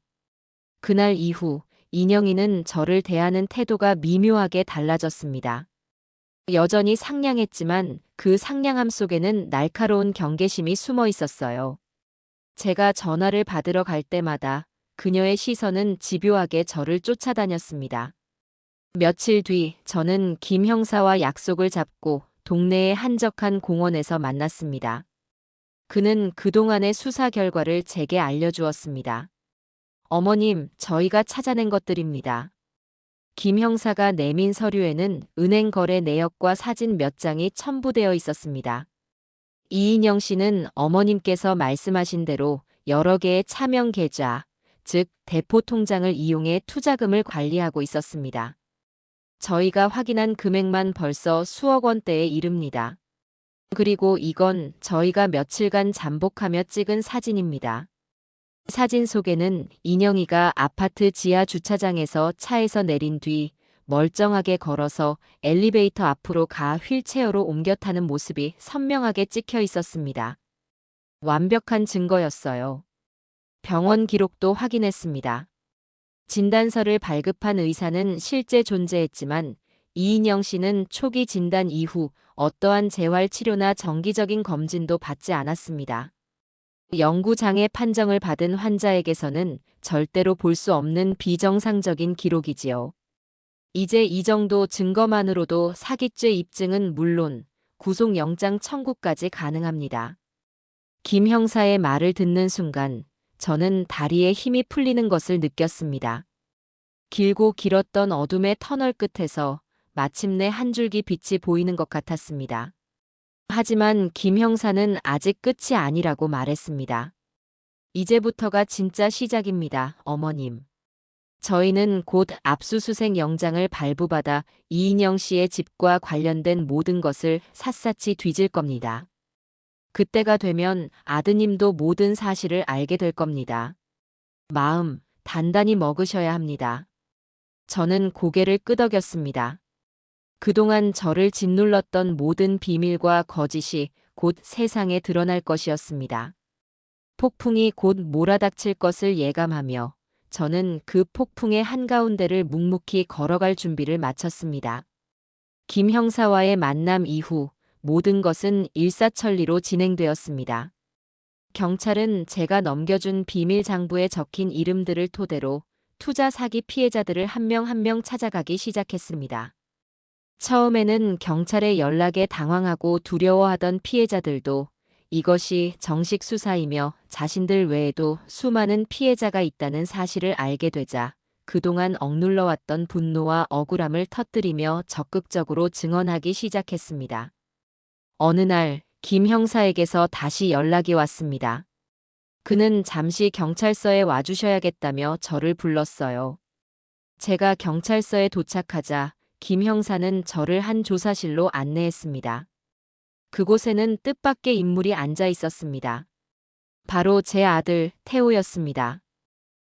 그날 이후 인영이는 저를 대하는 태도가 미묘하게 달라졌습니다. 여전히 상냥했지만 그 상냥함 속에는 날카로운 경계심이 숨어 있었어요. 제가 전화를 받으러 갈 때마다 그녀의 시선은 집요하게 저를 쫓아다녔습니다. 며칠 뒤 저는 김 형사와 약속을 잡고 동네의 한적한 공원에서 만났습니다. 그는 그동안의 수사 결과를 제게 알려주었습니다. 어머님, 저희가 찾아낸 것들입니다. 김 형사가 내민 서류에는 은행 거래 내역과 사진 몇 장이 첨부되어 있었습니다. 이인영 씨는 어머님께서 말씀하신 대로 여러 개의 차명 계좌, 즉 대포 통장을 이용해 투자금을 관리하고 있었습니다. 저희가 확인한 금액만 벌써 수억 원대에 이릅니다. 그리고 이건 저희가 며칠간 잠복하며 찍은 사진입니다. 사진 속에는 인영이가 아파트 지하 주차장에서 차에서 내린 뒤 멀쩡하게 걸어서 엘리베이터 앞으로 가 휠체어로 옮겨 타는 모습이 선명하게 찍혀 있었습니다. 완벽한 증거였어요. 병원 기록도 확인했습니다. 진단서를 발급한 의사는 실제 존재했지만 이인영 씨는 초기 진단 이후 어떠한 재활 치료나 정기적인 검진도 받지 않았습니다. 영구장애 판정을 받은 환자에게서는 절대로 볼 수 없는 비정상적인 기록이지요. 이제 이 정도 증거만으로도 사기죄 입증은 물론 구속영장 청구까지 가능합니다. 김 형사의 말을 듣는 순간 저는 다리에 힘이 풀리는 것을 느꼈습니다. 길고 길었던 어둠의 터널 끝에서 마침내 한 줄기 빛이 보이는 것 같았습니다. 하지만 김 형사는 아직 끝이 아니라고 말했습니다. 이제부터가 진짜 시작입니다, 어머님. 저희는 곧 압수수색 영장을 발부받아 이인영 씨의 집과 관련된 모든 것을 샅샅이 뒤질 겁니다. 그때가 되면 아드님도 모든 사실을 알게 될 겁니다. 마음 단단히 먹으셔야 합니다. 저는 고개를 끄덕였습니다. 그동안 저를 짓눌렀던 모든 비밀과 거짓이 곧 세상에 드러날 것이었습니다. 폭풍이 곧 몰아닥칠 것을 예감하며 저는 그 폭풍의 한가운데를 묵묵히 걸어갈 준비를 마쳤습니다. 김 형사와의 만남 이후 모든 것은 일사천리로 진행되었습니다. 경찰은 제가 넘겨준 비밀 장부에 적힌 이름들을 토대로 투자 사기 피해자들을 한 명 한 명 찾아가기 시작했습니다. 처음에는 경찰의 연락에 당황하고 두려워하던 피해자들도 이것이 정식 수사이며 자신들 외에도 수많은 피해자가 있다는 사실을 알게 되자 그동안 억눌러왔던 분노와 억울함을 터뜨리며 적극적으로 증언하기 시작했습니다. 어느 날 김 형사에게서 다시 연락이 왔습니다. 그는 잠시 경찰서에 와주셔야겠다며 저를 불렀어요. 제가 경찰서에 도착하자 김 형사는 저를 한 조사실로 안내했습니다. 그곳에는 뜻밖의 인물이 앉아 있었습니다. 바로 제 아들 태호였습니다.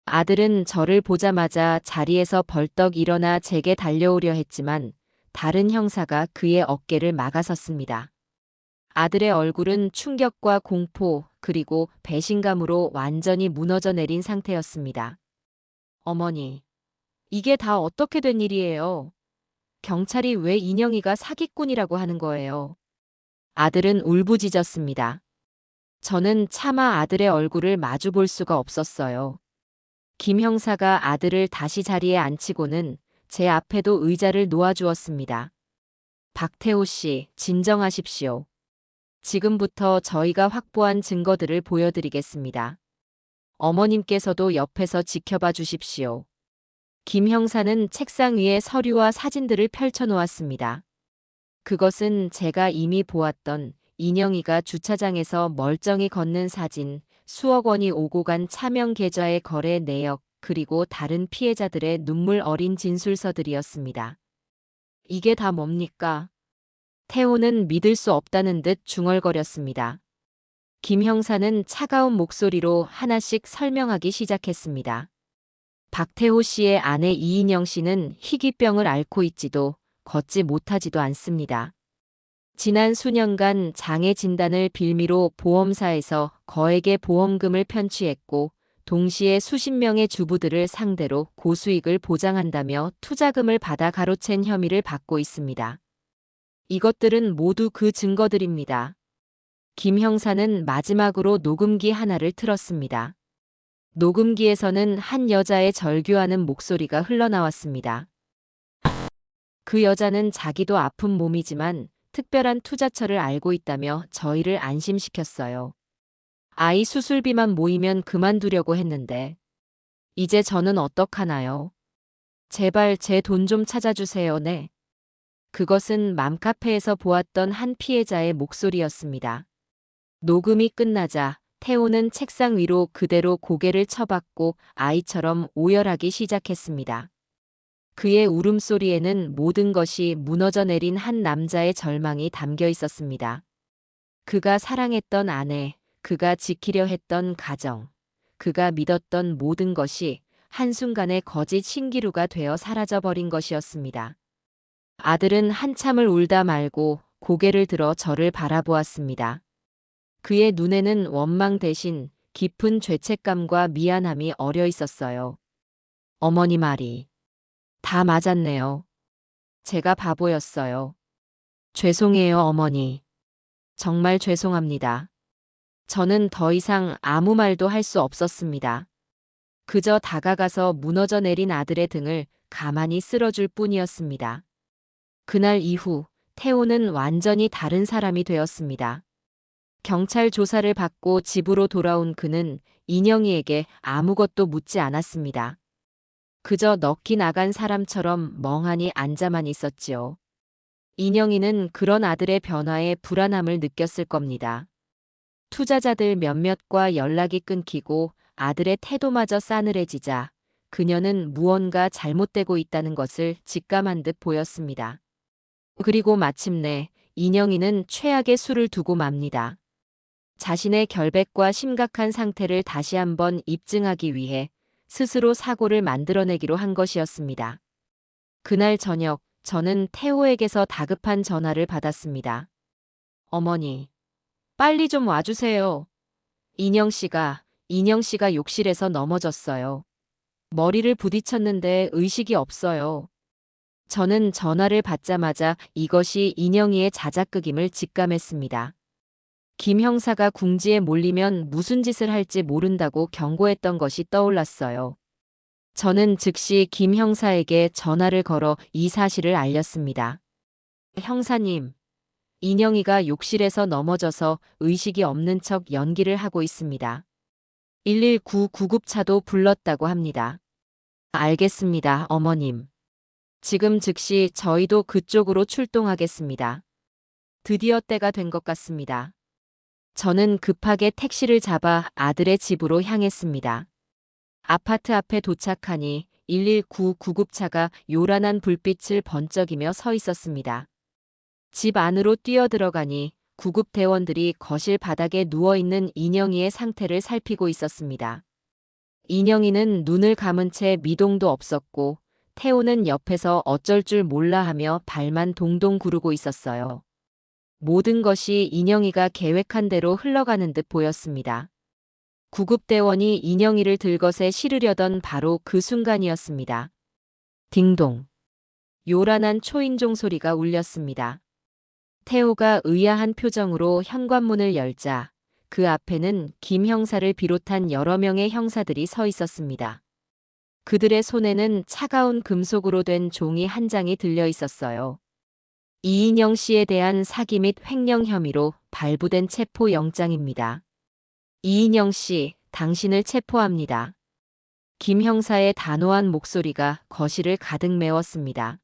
아들은 저를 보자마자 자리에서 벌떡 일어나 제게 달려오려 했지만 다른 형사가 그의 어깨를 막아섰습니다. 아들의 얼굴은 충격과 공포 그리고 배신감으로 완전히 무너져 내린 상태였습니다. 어머니, 이게 다 어떻게 된 일이에요? 경찰이 왜 인영이가 사기꾼이라고 하는 거예요? 아들은 울부짖었습니다. 저는 차마 아들의 얼굴을 마주 볼 수가 없었어요. 김 형사가 아들을 다시 자리에 앉히고는 제 앞에도 의자를 놓아주었습니다. 박태호 씨, 진정하십시오. 지금부터 저희가 확보한 증거들을 보여드리겠습니다. 어머님께서도 옆에서 지켜봐 주십시오. 김 형사는 책상 위에 서류와 사진들을 펼쳐놓았습니다. 그것은 제가 이미 보았던 인영이가 주차장에서 멀쩡히 걷는 사진, 수억 원이 오고 간 차명 계좌의 거래 내역, 그리고 다른 피해자들의 눈물 어린 진술서들이었습니다. 이게 다 뭡니까? 태호는 믿을 수 없다는 듯 중얼거렸습니다. 김 형사는 차가운 목소리로 하나씩 설명하기 시작했습니다. 박태호 씨의 아내 이인영 씨는 희귀병을 앓고 있지도 걷지 못하지도 않습니다. 지난 수년간 장애 진단을 빌미로 보험사에서 거액의 보험금을 편취했고 동시에 수십 명의 주부들을 상대로 고수익을 보장한다며 투자금을 받아 가로챈 혐의를 받고 있습니다. 이것들은 모두 그 증거들입니다. 김 형사는 마지막으로 녹음기 하나를 틀었습니다. 녹음기에서는 한 여자의 절규하는 목소리가 흘러나왔습니다. 그 여자는 자기도 아픈 몸이지만 특별한 투자처를 알고 있다며 저희를 안심시켰어요. 아이 수술비만 모이면 그만두려고 했는데 이제 저는 어떡하나요? 제발 제 돈 좀 찾아주세요. 네. 그것은 맘카페에서 보았던 한 피해자의 목소리였습니다. 녹음이 끝나자 태호는 책상 위로 그대로 고개를 쳐박고 아이처럼 오열하기 시작했습니다. 그의 울음소리에는 모든 것이 무너져 내린 한 남자의 절망이 담겨 있었습니다. 그가 사랑했던 아내, 그가 지키려 했던 가정, 그가 믿었던 모든 것이 한순간에 거짓 신기루가 되어 사라져버린 것이었습니다. 아들은 한참을 울다 말고 고개를 들어 저를 바라보았습니다. 그의 눈에는 원망 대신 깊은 죄책감과 미안함이 어려 있었어요. 어머니 말이 다 맞았네요. 제가 바보였어요. 죄송해요, 어머니. 정말 죄송합니다. 저는 더 이상 아무 말도 할 수 없었습니다. 그저 다가가서 무너져 내린 아들의 등을 가만히 쓸어줄 뿐이었습니다. 그날 이후 태호는 완전히 다른 사람이 되었습니다. 경찰 조사를 받고 집으로 돌아온 그는 인영이에게 아무것도 묻지 않았습니다. 그저 넋이 나간 사람처럼 멍하니 앉아만 있었지요. 인영이는 그런 아들의 변화에 불안함을 느꼈을 겁니다. 투자자들 몇몇과 연락이 끊기고 아들의 태도마저 싸늘해지자 그녀는 무언가 잘못되고 있다는 것을 직감한 듯 보였습니다. 그리고 마침내 인영이는 최악의 수를 두고 맙니다. 자신의 결백과 심각한 상태를 다시 한번 입증하기 위해 스스로 사고를 만들어내기로 한 것이었습니다. 그날 저녁 저는 태호에게서 다급한 전화를 받았습니다. 어머니, 빨리 좀 와주세요. 인영 씨가 욕실에서 넘어졌어요. 머리를 부딪혔는데 의식이 없어요. 저는 전화를 받자마자 이것이 인영이의 자작극임을 직감했습니다. 김 형사가 궁지에 몰리면 무슨 짓을 할지 모른다고 경고했던 것이 떠올랐어요. 저는 즉시 김 형사에게 전화를 걸어 이 사실을 알렸습니다. 형사님, 인영이가 욕실에서 넘어져서 의식이 없는 척 연기를 하고 있습니다. 119 구급차도 불렀다고 합니다. 알겠습니다, 어머님. 지금 즉시 저희도 그쪽으로 출동하겠습니다. 드디어 때가 된 것 같습니다. 저는 급하게 택시를 잡아 아들의 집으로 향했습니다. 아파트 앞에 도착하니 119 구급차가 요란한 불빛을 번쩍이며 서 있었습니다. 집 안으로 뛰어들어가니 구급대원들이 거실 바닥에 누워있는 인영이의 상태를 살피고 있었습니다. 인영이는 눈을 감은 채 미동도 없었고 태호는 옆에서 어쩔 줄 몰라 하며 발만 동동 구르고 있었어요. 모든 것이 인영이가 계획한 대로 흘러가는 듯 보였습니다. 구급대원이 인영이를 들것에 실으려던 바로 그 순간이었습니다. 딩동. 요란한 초인종 소리가 울렸습니다. 태호가 의아한 표정으로 현관문을 열자 그 앞에는 김 형사를 비롯한 여러 명의 형사들이 서 있었습니다. 그들의 손에는 차가운 금속으로 된 종이 한 장이 들려 있었어요. 이인영 씨에 대한 사기 및 횡령 혐의로 발부된 체포 영장입니다. 이인영 씨, 당신을 체포합니다. 김 형사의 단호한 목소리가 거실을 가득 메웠습니다.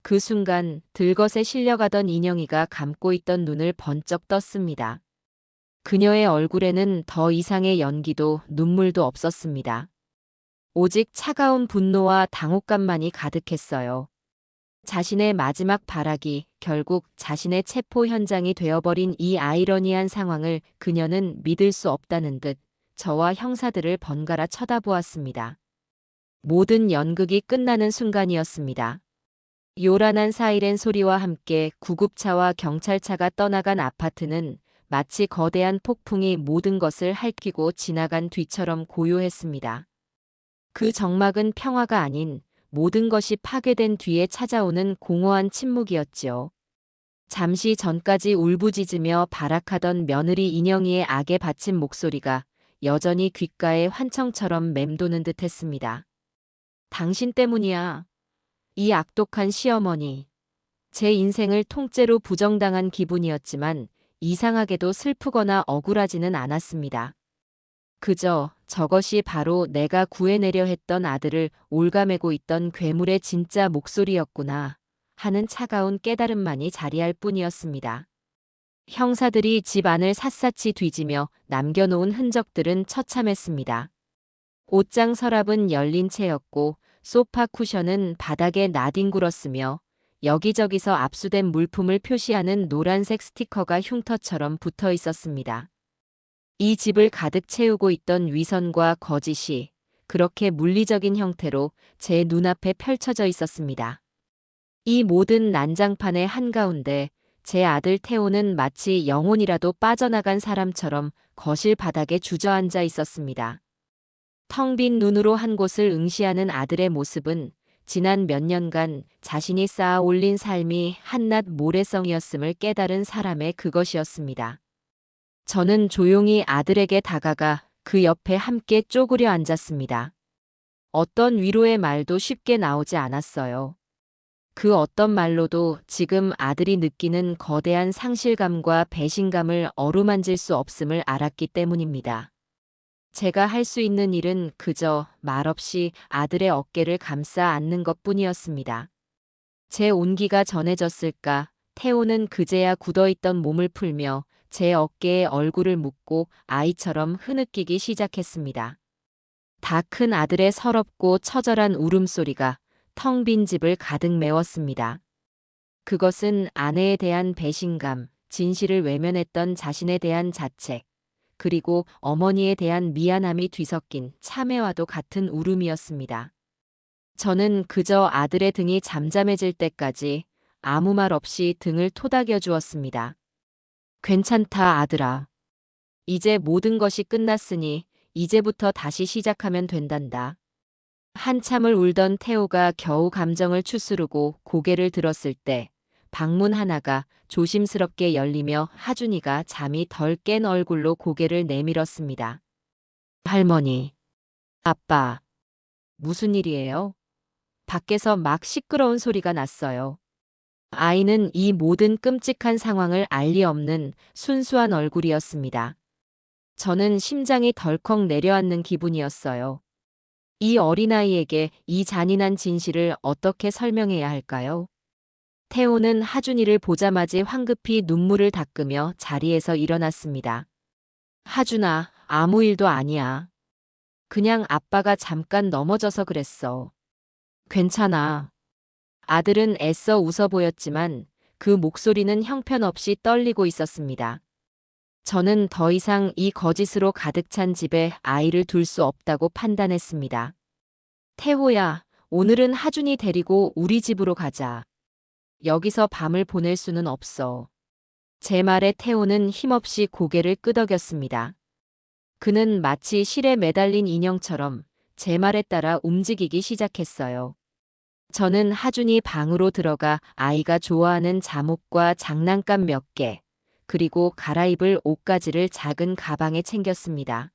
그 순간 들것에 실려가던 인영이가 감고 있던 눈을 번쩍 떴습니다. 그녀의 얼굴에는 더 이상의 연기도 눈물도 없었습니다. 오직 차가운 분노와 당혹감만이 가득했어요. 자신의 마지막 발악이 결국 자신의 체포 현장이 되어버린 이 아이러니한 상황을 그녀는 믿을 수 없다는 듯 저와 형사들을 번갈아 쳐다보았습니다. 모든 연극이 끝나는 순간이었습니다. 요란한 사이렌 소리와 함께 구급차와 경찰차가 떠나간 아파트는 마치 거대한 폭풍이 모든 것을 핥히고 지나간 뒤처럼 고요했습니다. 그 정막은 평화가 아닌 모든 것이 파괴된 뒤에 찾아오는 공허한 침묵이었지요. 잠시 전까지 울부짖으며 발악하던 며느리 인영이의 악에 바친 목소리가 여전히 귓가에 환청처럼 맴도는 듯했습니다. 당신 때문이야. 이 악독한 시어머니. 제 인생을 통째로 부정당한 기분이었지만 이상하게도 슬프거나 억울하지는 않았습니다. 그저 저것이 바로 내가 구해내려 했던 아들을 올가매고 있던 괴물의 진짜 목소리였구나 하는 차가운 깨달음만이 자리할 뿐이었습니다. 형사들이 집 안을 샅샅이 뒤지며 남겨놓은 흔적들은 처참했습니다. 옷장 서랍은 열린 채였고 소파 쿠션은 바닥에 나뒹굴었으며 여기저기서 압수된 물품을 표시하는 노란색 스티커가 흉터처럼 붙어 있었습니다. 이 집을 가득 채우고 있던 위선과 거짓이 그렇게 물리적인 형태로 제 눈앞에 펼쳐져 있었습니다. 이 모든 난장판의 한가운데 제 아들 태호는 마치 영혼이라도 빠져나간 사람처럼 거실 바닥에 주저앉아 있었습니다. 텅 빈 눈으로 한 곳을 응시하는 아들의 모습은 지난 몇 년간 자신이 쌓아 올린 삶이 한낱 모래성이었음을 깨달은 사람의 그것이었습니다. 저는 조용히 아들에게 다가가 그 옆에 함께 쪼그려 앉았습니다. 어떤 위로의 말도 쉽게 나오지 않았어요. 그 어떤 말로도 지금 아들이 느끼는 거대한 상실감과 배신감을 어루만질 수 없음을 알았기 때문입니다. 제가 할 수 있는 일은 그저 말없이 아들의 어깨를 감싸 안는 것뿐이었습니다. 제 온기가 전해졌을까, 태호는 그제야 굳어있던 몸을 풀며 제 어깨에 얼굴을 묻고 아이처럼 흐느끼기 시작했습니다. 다 큰 아들의 서럽고 처절한 울음소리가 텅 빈 집을 가득 메웠습니다. 그것은 아내에 대한 배신감, 진실을 외면했던 자신에 대한 자책, 그리고 어머니에 대한 미안함이 뒤섞인 참회와도 같은 울음이었습니다. 저는 그저 아들의 등이 잠잠해질 때까지 아무 말 없이 등을 토닥여 주었습니다. 괜찮다, 아들아. 이제 모든 것이 끝났으니 이제부터 다시 시작하면 된단다. 한참을 울던 태호가 겨우 감정을 추스르고 고개를 들었을 때 방문 하나가 조심스럽게 열리며 하준이가 잠이 덜 깬 얼굴로 고개를 내밀었습니다. 할머니, 아빠, 무슨 일이에요? 밖에서 막 시끄러운 소리가 났어요. 아이는 이 모든 끔찍한 상황을 알 리 없는 순수한 얼굴이었습니다. 저는 심장이 덜컥 내려앉는 기분이었어요. 이 어린아이에게 이 잔인한 진실을 어떻게 설명해야 할까요? 태호는 하준이를 보자마자 황급히 눈물을 닦으며 자리에서 일어났습니다. 하준아, 아무 일도 아니야. 그냥 아빠가 잠깐 넘어져서 그랬어. 괜찮아. 아들은 애써 웃어 보였지만 그 목소리는 형편없이 떨리고 있었습니다. 저는 더 이상 이 거짓으로 가득 찬 집에 아이를 둘 수 없다고 판단했습니다. 태호야, 오늘은 하준이 데리고 우리 집으로 가자. 여기서 밤을 보낼 수는 없어. 제 말에 태호는 힘없이 고개를 끄덕였습니다. 그는 마치 실에 매달린 인형처럼 제 말에 따라 움직이기 시작했어요. 저는 하준이 방으로 들어가 아이가 좋아하는 잠옷과 장난감 몇 개, 그리고 갈아입을 옷가지를 작은 가방에 챙겼습니다.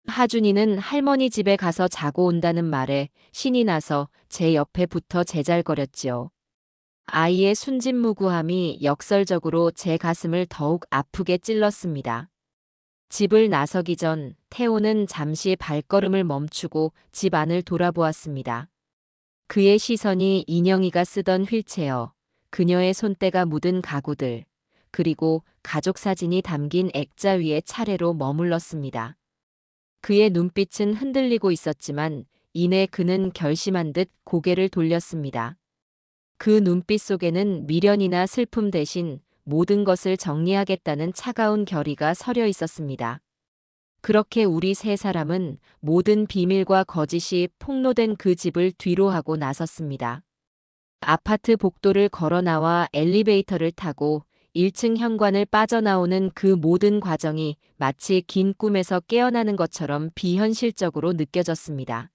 하준이는 할머니 집에 가서 자고 온다는 말에 신이 나서 제 옆에 붙어 제잘거렸지요. 아이의 순진무구함이 역설적으로 제 가슴을 더욱 아프게 찔렀습니다. 집을 나서기 전 태호는 잠시 발걸음을 멈추고 집 안을 돌아보았습니다. 그의 시선이 인영이가 쓰던 휠체어, 그녀의 손때가 묻은 가구들, 그리고 가족 사진이 담긴 액자 위에 차례로 머물렀습니다. 그의 눈빛은 흔들리고 있었지만 이내 그는 결심한 듯 고개를 돌렸습니다. 그 눈빛 속에는 미련이나 슬픔 대신 모든 것을 정리하겠다는 차가운 결의가 서려 있었습니다. 그렇게 우리 세 사람은 모든 비밀과 거짓이 폭로된 그 집을 뒤로하고 나섰습니다. 아파트 복도를 걸어 나와 엘리베이터를 타고 1층 현관을 빠져나오는 그 모든 과정이 마치 긴 꿈에서 깨어나는 것처럼 비현실적으로 느껴졌습니다.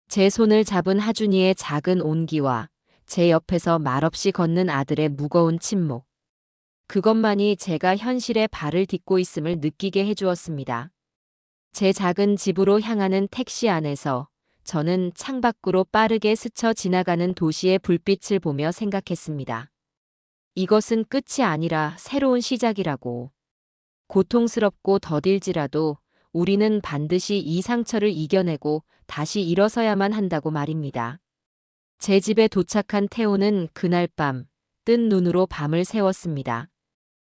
제 손을 잡은 하준이의 작은 온기와 제 옆에서 말없이 걷는 아들의 무거운 침묵. 그것만이 제가 현실에 발을 딛고 있음을 느끼게 해주었습니다. 제 작은 집으로 향하는 택시 안에서 저는 창밖으로 빠르게 스쳐 지나가는 도시의 불빛을 보며 생각했습니다. 이것은 끝이 아니라 새로운 시작이라고. 고통스럽고 더딜지라도 우리는 반드시 이 상처를 이겨내고 다시 일어서야만 한다고 말입니다. 제 집에 도착한 태호는 그날 밤 뜬 눈으로 밤을 새웠습니다.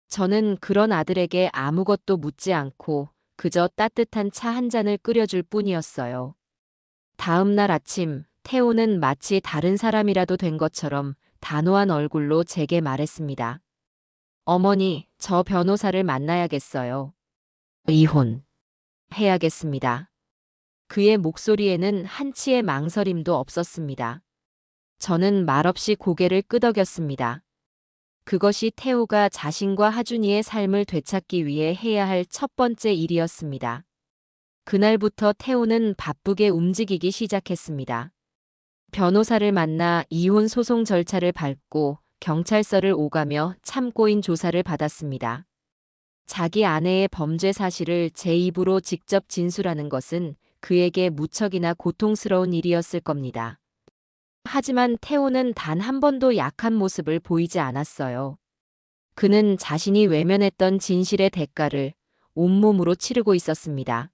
저는 그런 아들에게 아무것도 묻지 않고 그저 따뜻한 차 한 잔을 끓여줄 뿐이었어요. 다음 날 아침, 태호는 마치 다른 사람이라도 된 것처럼 단호한 얼굴로 제게 말했습니다. 어머니, 저 변호사를 만나야겠어요. 이혼. 해야겠습니다. 그의 목소리에는 한치의 망설임도 없었습니다. 저는 말없이 고개를 끄덕였습니다. 그것이 태호가 자신과 하준이의 삶을 되찾기 위해 해야 할 첫 번째 일이었습니다. 그날부터 태호는 바쁘게 움직이기 시작했습니다. 변호사를 만나 이혼 소송 절차를 밟고 경찰서를 오가며 참고인 조사를 받았습니다. 자기 아내의 범죄 사실을 제 입으로 직접 진술하는 것은 그에게 무척이나 고통스러운 일이었을 겁니다. 하지만 태호는 단 한 번도 약한 모습을 보이지 않았어요. 그는 자신이 외면했던 진실의 대가를 온몸으로 치르고 있었습니다.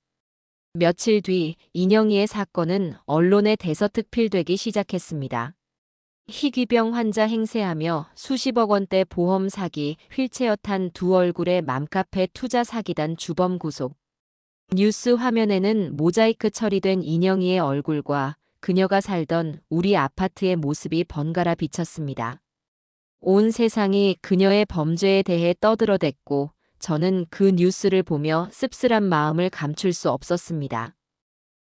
며칠 뒤 인영이의 사건은 언론에 대서특필되기 시작했습니다. 희귀병 환자 행세하며 수십억 원대 보험 사기, 휠체어 탄 두 얼굴의 맘카페 투자 사기단 주범 구속. 뉴스 화면에는 모자이크 처리된 인영이의 얼굴과 그녀가 살던 우리 아파트의 모습이 번갈아 비쳤습니다. 온 세상이 그녀의 범죄에 대해 떠들어댔고 저는 그 뉴스를 보며 씁쓸한 마음을 감출 수 없었습니다.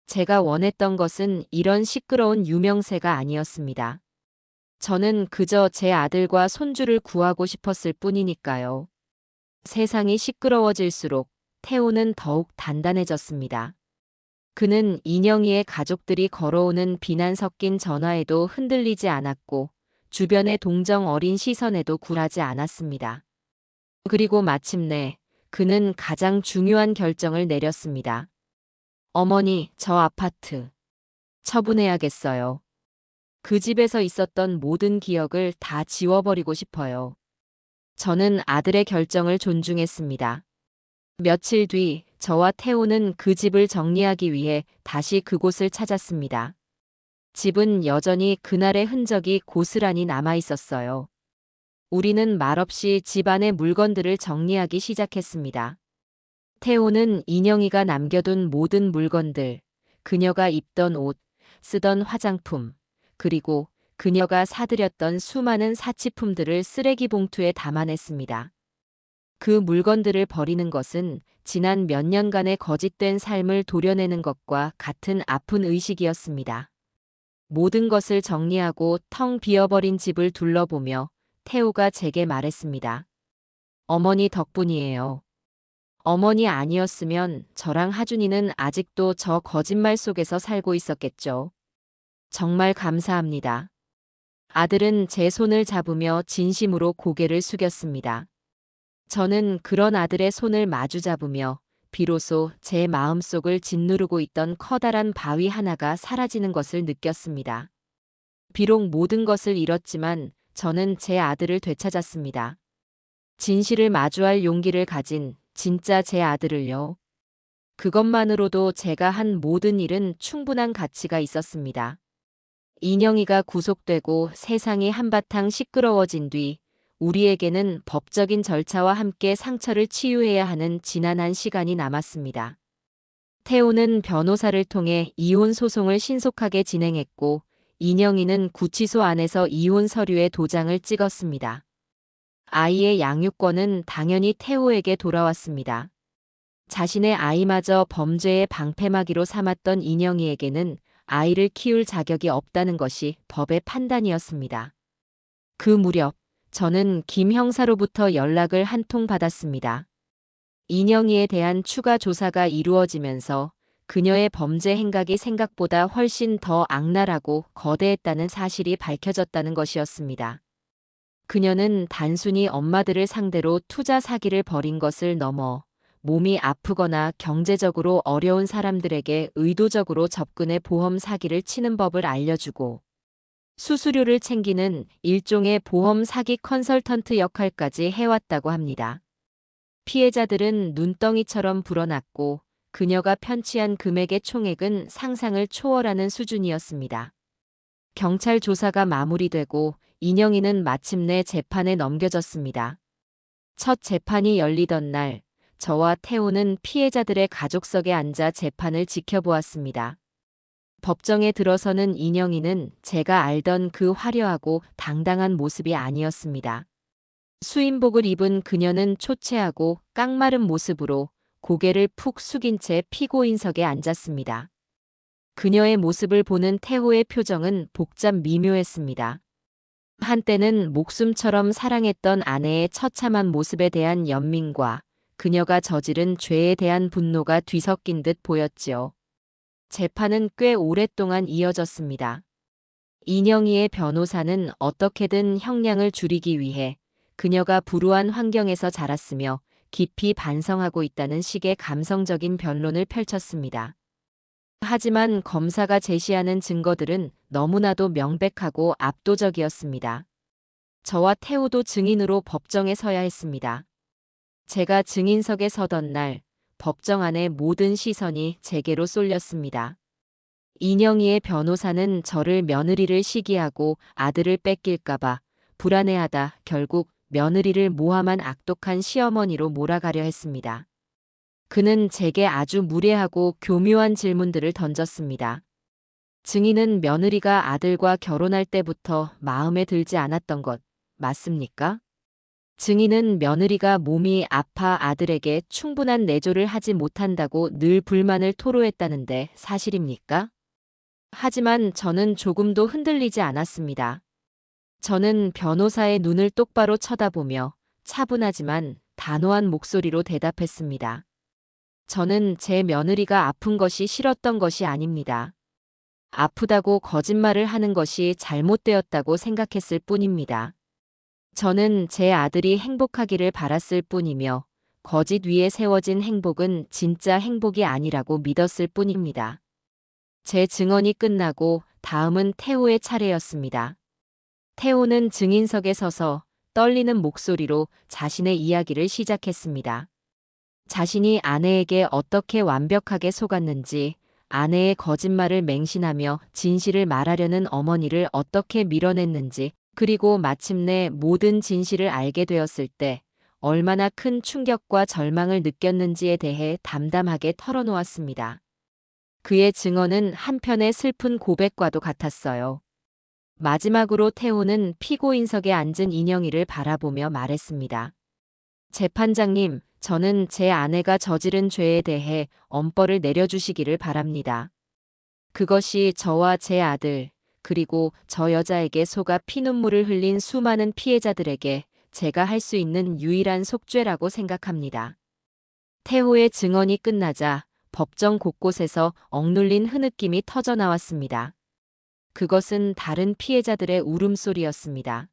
제가 원했던 것은 이런 시끄러운 유명세가 아니었습니다. 저는 그저 제 아들과 손주를 구하고 싶었을 뿐이니까요. 세상이 시끄러워질수록 태호는 더욱 단단해졌습니다. 그는 인영이의 가족들이 걸어오는 비난 섞인 전화에도 흔들리지 않았고 주변의 동정 어린 시선에도 굴하지 않았습니다. 그리고 마침내 그는 가장 중요한 결정을 내렸습니다. 어머니, 저 아파트 처분해야겠어요. 그 집에서 있었던 모든 기억을 다 지워버리고 싶어요. 저는 아들의 결정을 존중했습니다. 며칠 뒤 저와 태호는 그 집을 정리하기 위해 다시 그곳을 찾았습니다. 집은 여전히 그날의 흔적이 고스란히 남아 있었어요. 우리는 말없이 집안의 물건들을 정리하기 시작했습니다. 태호는 인영이가 남겨둔 모든 물건들, 그녀가 입던 옷, 쓰던 화장품, 그리고 그녀가 사들였던 수많은 사치품들을 쓰레기 봉투에 담아냈습니다. 그 물건들을 버리는 것은 지난 몇 년간의 거짓된 삶을 도려내는 것과 같은 아픈 의식이었습니다. 모든 것을 정리하고 텅 비어버린 집을 둘러보며 태호가 제게 말했습니다. 어머니 덕분이에요. 어머니 아니었으면 저랑 하준이는 아직도 저 거짓말 속에서 살고 있었겠죠. 정말 감사합니다. 아들은 제 손을 잡으며 진심으로 고개를 숙였습니다. 저는 그런 아들의 손을 마주 잡으며 비로소 제 마음속을 짓누르고 있던 커다란 바위 하나가 사라지는 것을 느꼈습니다. 비록 모든 것을 잃었지만 저는 제 아들을 되찾았습니다. 진실을 마주할 용기를 가진 진짜 제 아들을요. 그것만으로도 제가 한 모든 일은 충분한 가치가 있었습니다. 인영이가 구속되고 세상이 한바탕 시끄러워진 뒤 우리에게는 법적인 절차와 함께 상처를 치유해야 하는 지난한 시간이 남았습니다. 태호는 변호사를 통해 이혼 소송을 신속하게 진행했고 인영이는 구치소 안에서 이혼 서류에 도장을 찍었습니다. 아이의 양육권은 당연히 태호에게 돌아왔습니다. 자신의 아이마저 범죄의 방패막이로 삼았던 인영이에게는 아이를 키울 자격이 없다는 것이 법의 판단이었습니다. 그 무렵 저는 김 형사로부터 연락을 한 통 받았습니다. 인영이에 대한 추가 조사가 이루어지면서 그녀의 범죄 행각이 생각보다 훨씬 더 악랄하고 거대했다는 사실이 밝혀졌다는 것이었습니다. 그녀는 단순히 엄마들을 상대로 투자 사기를 벌인 것을 넘어 몸이 아프거나 경제적으로 어려운 사람들에게 의도적으로 접근해 보험 사기를 치는 법을 알려주고 수수료를 챙기는 일종의 보험 사기 컨설턴트 역할까지 해왔다고 합니다. 피해자들은 눈덩이처럼 불어났고 그녀가 편취한 금액의 총액은 상상을 초월하는 수준이었습니다. 경찰 조사가 마무리되고 인영이는 마침내 재판에 넘겨졌습니다. 첫 재판이 열리던 날, 저와 태호는 피해자들의 가족석에 앉아 재판을 지켜보았습니다. 법정에 들어서는 인영이는 제가 알던 그 화려하고 당당한 모습이 아니었습니다. 수인복을 입은 그녀는 초췌하고 깡마른 모습으로 고개를 푹 숙인 채 피고인석에 앉았습니다. 그녀의 모습을 보는 태호의 표정은 복잡 미묘했습니다. 한때는 목숨처럼 사랑했던 아내의 처참한 모습에 대한 연민과 그녀가 저지른 죄에 대한 분노가 뒤섞인 듯 보였지요. 재판은 꽤 오랫동안 이어졌습니다. 인영이의 변호사는 어떻게든 형량을 줄이기 위해 그녀가 불우한 환경에서 자랐으며 깊이 반성하고 있다는 식의 감성적인 변론을 펼쳤습니다. 하지만 검사가 제시하는 증거들은 너무나도 명백하고 압도적이었습니다. 저와 태호도 증인으로 법정에 서야 했습니다. 제가 증인석에 서던 날, 법정 안의 모든 시선이 제게로 쏠렸습니다. 인영이의 변호사는 저를 며느리를 시기하고 아들을 뺏길까봐 불안해하다 결국 며느리를 모함한 악독한 시어머니로 몰아가려 했습니다. 그는 제게 아주 무례하고 교묘한 질문들을 던졌습니다. 증인은 며느리가 아들과 결혼할 때부터 마음에 들지 않았던 것 맞습니까? 증인은 며느리가 몸이 아파 아들에게 충분한 내조를 하지 못한다고 늘 불만을 토로했다는데 사실입니까? 하지만 저는 조금도 흔들리지 않았습니다. 저는 변호사의 눈을 똑바로 쳐다보며 차분하지만 단호한 목소리로 대답했습니다. 저는 제 며느리가 아픈 것이 싫었던 것이 아닙니다. 아프다고 거짓말을 하는 것이 잘못되었다고 생각했을 뿐입니다. 저는 제 아들이 행복하기를 바랐을 뿐이며 거짓 위에 세워진 행복은 진짜 행복이 아니라고 믿었을 뿐입니다. 제 증언이 끝나고 다음은 태호의 차례였습니다. 태호는 증인석에 서서 떨리는 목소리로 자신의 이야기를 시작했습니다. 자신이 아내에게 어떻게 완벽하게 속았는지, 아내의 거짓말을 맹신하며 진실을 말하려는 어머니를 어떻게 밀어냈는지, 그리고 마침내 모든 진실을 알게 되었을 때 얼마나 큰 충격과 절망을 느꼈는지에 대해 담담하게 털어놓았습니다. 그의 증언은 한편의 슬픈 고백과도 같았어요. 마지막으로 태호는 피고인석에 앉은 인영이를 바라보며 말했습니다. 재판장님, 저는 제 아내가 저지른 죄에 대해 엄벌을 내려주시기를 바랍니다. 그것이 저와 제 아들, 그리고 저 여자에게 속아 피눈물을 흘린 수많은 피해자들에게 제가 할 수 있는 유일한 속죄라고 생각합니다. 태호의 증언이 끝나자 법정 곳곳에서 억눌린 흐느낌이 터져나왔습니다. 그것은 다른 피해자들의 울음소리였습니다.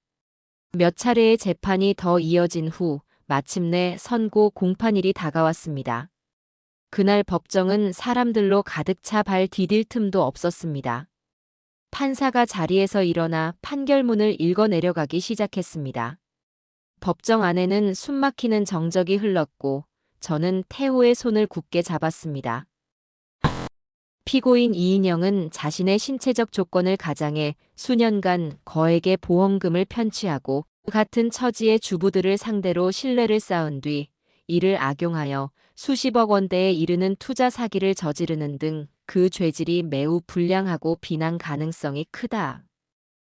몇 차례의 재판이 더 이어진 후 마침내 선고 공판일이 다가왔습니다. 그날 법정은 사람들로 가득 차 발 디딜 틈도 없었습니다. 판사가 자리에서 일어나 판결문을 읽어 내려가기 시작했습니다. 법정 안에는 숨막히는 정적이 흘렀고 저는 태호의 손을 굳게 잡았습니다. 피고인 이인영은 자신의 신체적 조건을 가장해 수년간 거액의 보험금을 편취하고 같은 처지의 주부들을 상대로 신뢰를 쌓은 뒤 이를 악용하여 수십억 원대에 이르는 투자 사기를 저지르는 등 그 죄질이 매우 불량하고 비난 가능성이 크다.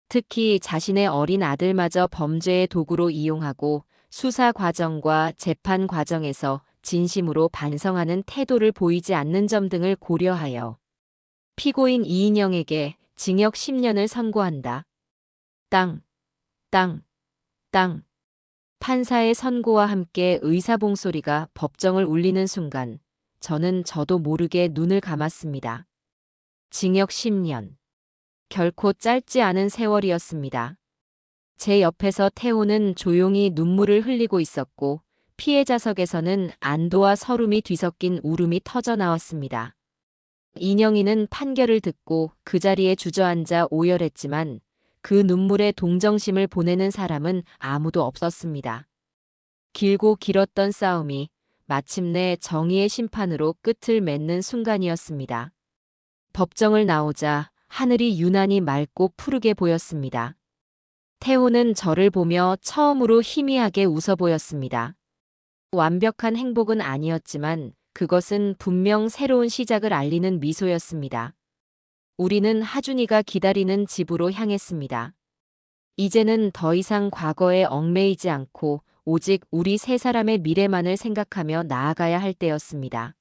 특히 자신의 어린 아들마저 범죄의 도구로 이용하고 수사 과정과 재판 과정에서 진심으로 반성하는 태도를 보이지 않는 점 등을 고려하여 피고인 이인영에게 징역 10년을 선고한다. 땅, 땅, 땅. 판사의 선고와 함께 의사봉소리가 법정을 울리는 순간 저는 저도 모르게 눈을 감았습니다. 징역 10년. 결코 짧지 않은 세월이었습니다. 제 옆에서 태호는 조용히 눈물을 흘리고 있었고 피해자석에서는 안도와 서름이 뒤섞인 울음이 터져나왔습니다. 인영이는 판결을 듣고 그 자리에 주저앉아 오열했지만 그 눈물에 동정심을 보내는 사람은 아무도 없었습니다. 길고 길었던 싸움이 마침내 정의의 심판으로 끝을 맺는 순간이었습니다. 법정을 나오자 하늘이 유난히 맑고 푸르게 보였습니다. 태호는 저를 보며 처음으로 희미하게 웃어 보였습니다. 완벽한 행복은 아니었지만 그것은 분명 새로운 시작을 알리는 미소였습니다. 우리는 하준이가 기다리는 집으로 향했습니다. 이제는 더 이상 과거에 얽매이지 않고 오직 우리 세 사람의 미래만을 생각하며 나아가야 할 때였습니다.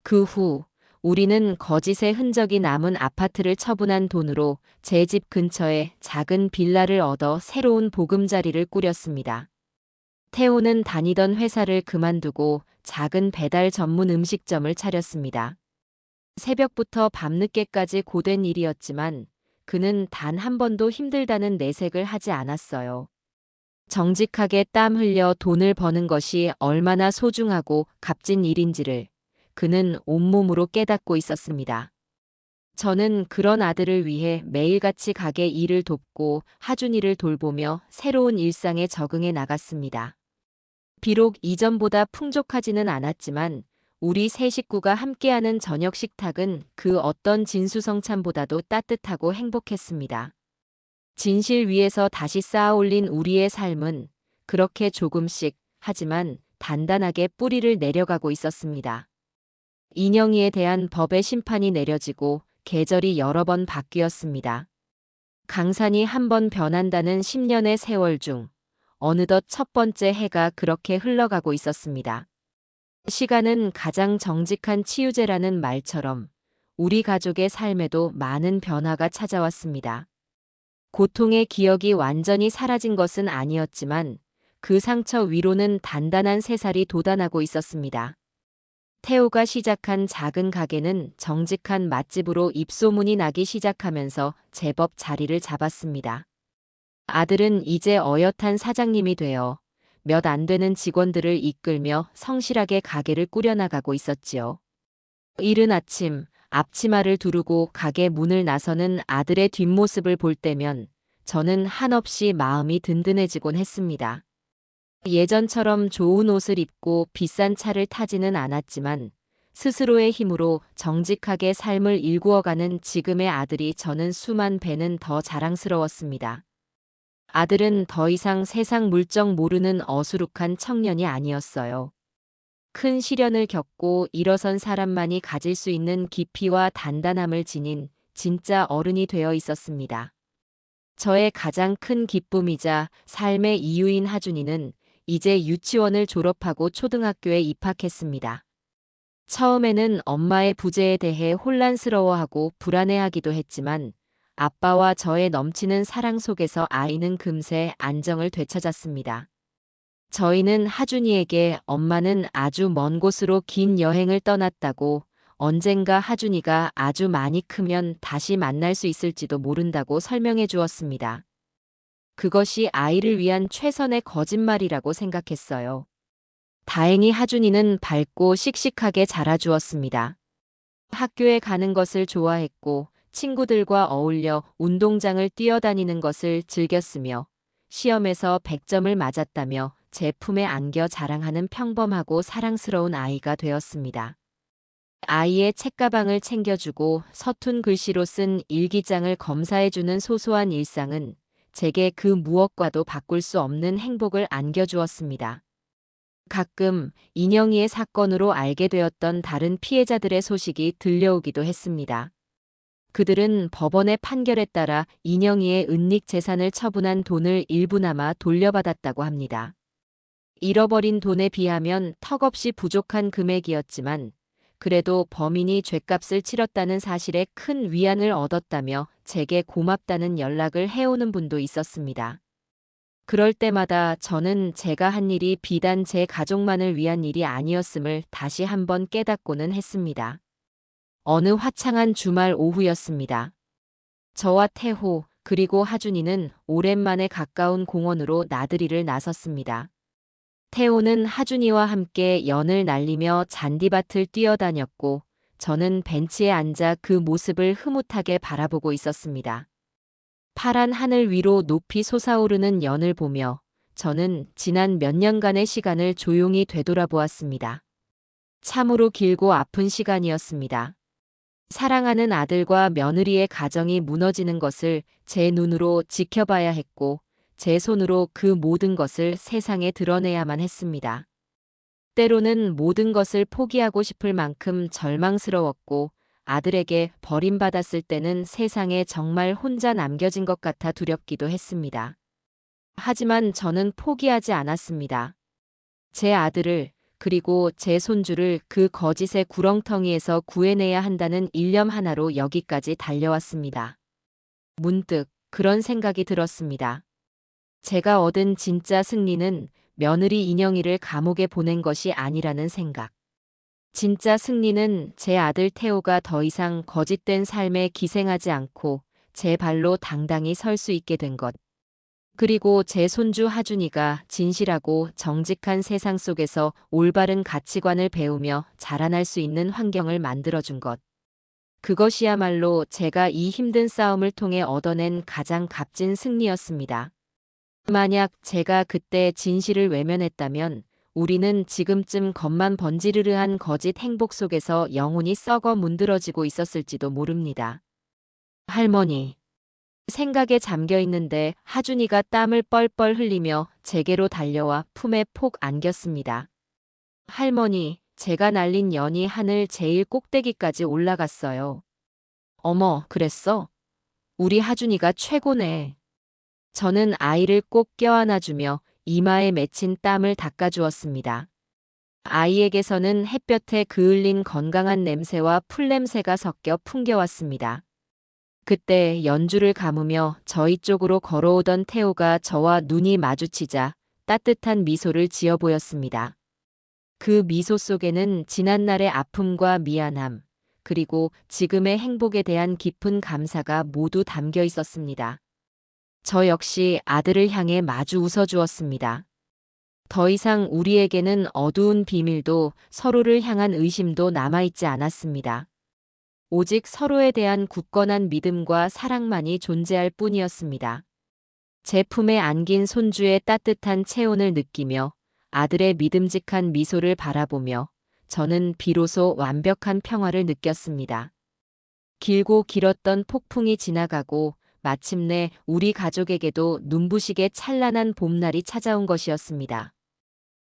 그 후 우리는 거짓의 흔적이 남은 아파트를 처분한 돈으로 제 집 근처에 작은 빌라를 얻어 새로운 보금자리를 꾸렸습니다. 태호는 다니던 회사를 그만두고 작은 배달 전문 음식점을 차렸습니다. 새벽부터 밤늦게까지 고된 일이었지만 그는 단 한 번도 힘들다는 내색을 하지 않았어요. 정직하게 땀 흘려 돈을 버는 것이 얼마나 소중하고 값진 일인지를 그는 온몸으로 깨닫고 있었습니다. 저는 그런 아들을 위해 매일같이 가게 일을 돕고 하준이를 돌보며 새로운 일상에 적응해 나갔습니다. 비록 이전보다 풍족하지는 않았지만 우리 세 식구가 함께하는 저녁 식탁은 그 어떤 진수성찬보다도 따뜻하고 행복했습니다. 진실 위에서 다시 쌓아올린 우리의 삶은 그렇게 조금씩 하지만 단단하게 뿌리를 내려가고 있었습니다. 인영이에 대한 법의 심판이 내려지고 계절이 여러 번 바뀌었습니다. 강산이 한 번 변한다는 10년의 세월 중 어느덧 첫 번째 해가 그렇게 흘러가고 있었습니다. 시간은 가장 정직한 치유제라는 말처럼 우리 가족의 삶에도 많은 변화가 찾아왔습니다. 고통의 기억이 완전히 사라진 것은 아니었지만 그 상처 위로는 단단한 새살이 돋아나고 있었습니다. 태호가 시작한 작은 가게는 정직한 맛집으로 입소문이 나기 시작하면서 제법 자리를 잡았습니다. 아들은 이제 어엿한 사장님이 되어 몇 안 되는 직원들을 이끌며 성실하게 가게를 꾸려나가고 있었지요. 이른 아침 앞치마를 두르고 가게 문을 나서는 아들의 뒷모습을 볼 때면 저는 한없이 마음이 든든해지곤 했습니다. 예전처럼 좋은 옷을 입고 비싼 차를 타지는 않았지만 스스로의 힘으로 정직하게 삶을 일구어가는 지금의 아들이 저는 수만 배는 더 자랑스러웠습니다. 아들은 더 이상 세상 물정 모르는 어수룩한 청년이 아니었어요. 큰 시련을 겪고 일어선 사람만이 가질 수 있는 깊이와 단단함을 지닌 진짜 어른이 되어 있었습니다. 저의 가장 큰 기쁨이자 삶의 이유인 하준이는 이제 유치원을 졸업하고 초등학교에 입학했습니다. 처음에는 엄마의 부재에 대해 혼란스러워하고 불안해하기도 했지만 아빠와 저의 넘치는 사랑 속에서 아이는 금세 안정을 되찾았습니다. 저희는 하준이에게 엄마는 아주 먼 곳으로 긴 여행을 떠났다고 언젠가 하준이가 아주 많이 크면 다시 만날 수 있을지도 모른다고 설명해 주었습니다. 그것이 아이를 위한 최선의 거짓말이라고 생각했어요. 다행히 하준이는 밝고 씩씩하게 자라주었습니다. 학교에 가는 것을 좋아했고 친구들과 어울려 운동장을 뛰어다니는 것을 즐겼으며 시험에서 100점을 맞았다며 제 품에 안겨 자랑하는 평범하고 사랑스러운 아이가 되었습니다. 아이의 책가방을 챙겨주고 서툰 글씨로 쓴 일기장을 검사해주는 소소한 일상은 제게 그 무엇과도 바꿀 수 없는 행복을 안겨주었습니다. 가끔 인영이의 사건으로 알게 되었던 다른 피해자들의 소식이 들려오기도 했습니다. 그들은 법원의 판결에 따라 인영이의 은닉 재산을 처분한 돈을 일부나마 돌려받았다고 합니다. 잃어버린 돈에 비하면 턱없이 부족한 금액이었지만 그래도 범인이 죗값을 치렀다는 사실에 큰 위안을 얻었다며 제게 고맙다는 연락을 해오는 분도 있었습니다. 그럴 때마다 저는 제가 한 일이 비단 제 가족만을 위한 일이 아니었음을 다시 한번 깨닫고는 했습니다. 어느 화창한 주말 오후였습니다. 저와 태호 그리고 하준이는 오랜만에 가까운 공원으로 나들이를 나섰습니다. 태호는 하준이와 함께 연을 날리며 잔디밭을 뛰어다녔고 저는 벤치에 앉아 그 모습을 흐뭇하게 바라보고 있었습니다. 파란 하늘 위로 높이 솟아오르는 연을 보며 저는 지난 몇 년간의 시간을 조용히 되돌아보았습니다. 참으로 길고 아픈 시간이었습니다. 사랑하는 아들과 며느리의 가정이 무너지는 것을 제 눈으로 지켜봐야 했고 제 손으로 그 모든 것을 세상에 드러내야만 했습니다. 때로는 모든 것을 포기하고 싶을 만큼 절망스러웠고 아들에게 버림받았을 때는 세상에 정말 혼자 남겨진 것 같아 두렵기도 했습니다. 하지만 저는 포기하지 않았습니다. 제 아들을 그리고 제 손주를 그 거짓의 구렁텅이에서 구해내야 한다는 일념 하나로 여기까지 달려왔습니다. 문득 그런 생각이 들었습니다. 제가 얻은 진짜 승리는 며느리 인영이를 감옥에 보낸 것이 아니라는 생각. 진짜 승리는 제 아들 태호가 더 이상 거짓된 삶에 기생하지 않고 제 발로 당당히 설 수 있게 된 것. 그리고 제 손주 하준이가 진실하고 정직한 세상 속에서 올바른 가치관을 배우며 자라날 수 있는 환경을 만들어준 것. 그것이야말로 제가 이 힘든 싸움을 통해 얻어낸 가장 값진 승리였습니다. 만약 제가 그때 진실을 외면했다면 우리는 지금쯤 겉만 번지르르한 거짓 행복 속에서 영혼이 썩어 문드러지고 있었을지도 모릅니다. 할머니. 생각에 잠겨 있는데 하준이가 땀을 뻘뻘 흘리며 제게로 달려와 품에 폭 안겼습니다. 할머니, 제가 날린 연이 하늘 제일 꼭대기까지 올라갔어요. 어머, 그랬어? 우리 하준이가 최고네. 저는 아이를 꼭 껴안아주며 이마에 맺힌 땀을 닦아주었습니다. 아이에게서는 햇볕에 그을린 건강한 냄새와 풀냄새가 섞여 풍겨왔습니다. 그때 연주를 감으며 저희 쪽으로 걸어오던 태호가 저와 눈이 마주치자 따뜻한 미소를 지어 보였습니다. 그 미소 속에는 지난날의 아픔과 미안함, 그리고 지금의 행복에 대한 깊은 감사가 모두 담겨 있었습니다. 저 역시 아들을 향해 마주 웃어주었습니다. 더 이상 우리에게는 어두운 비밀도 서로를 향한 의심도 남아있지 않았습니다. 오직 서로에 대한 굳건한 믿음과 사랑만이 존재할 뿐이었습니다. 제 품에 안긴 손주의 따뜻한 체온을 느끼며 아들의 믿음직한 미소를 바라보며 저는 비로소 완벽한 평화를 느꼈습니다. 길고 길었던 폭풍이 지나가고 마침내 우리 가족에게도 눈부시게 찬란한 봄날이 찾아온 것이었습니다.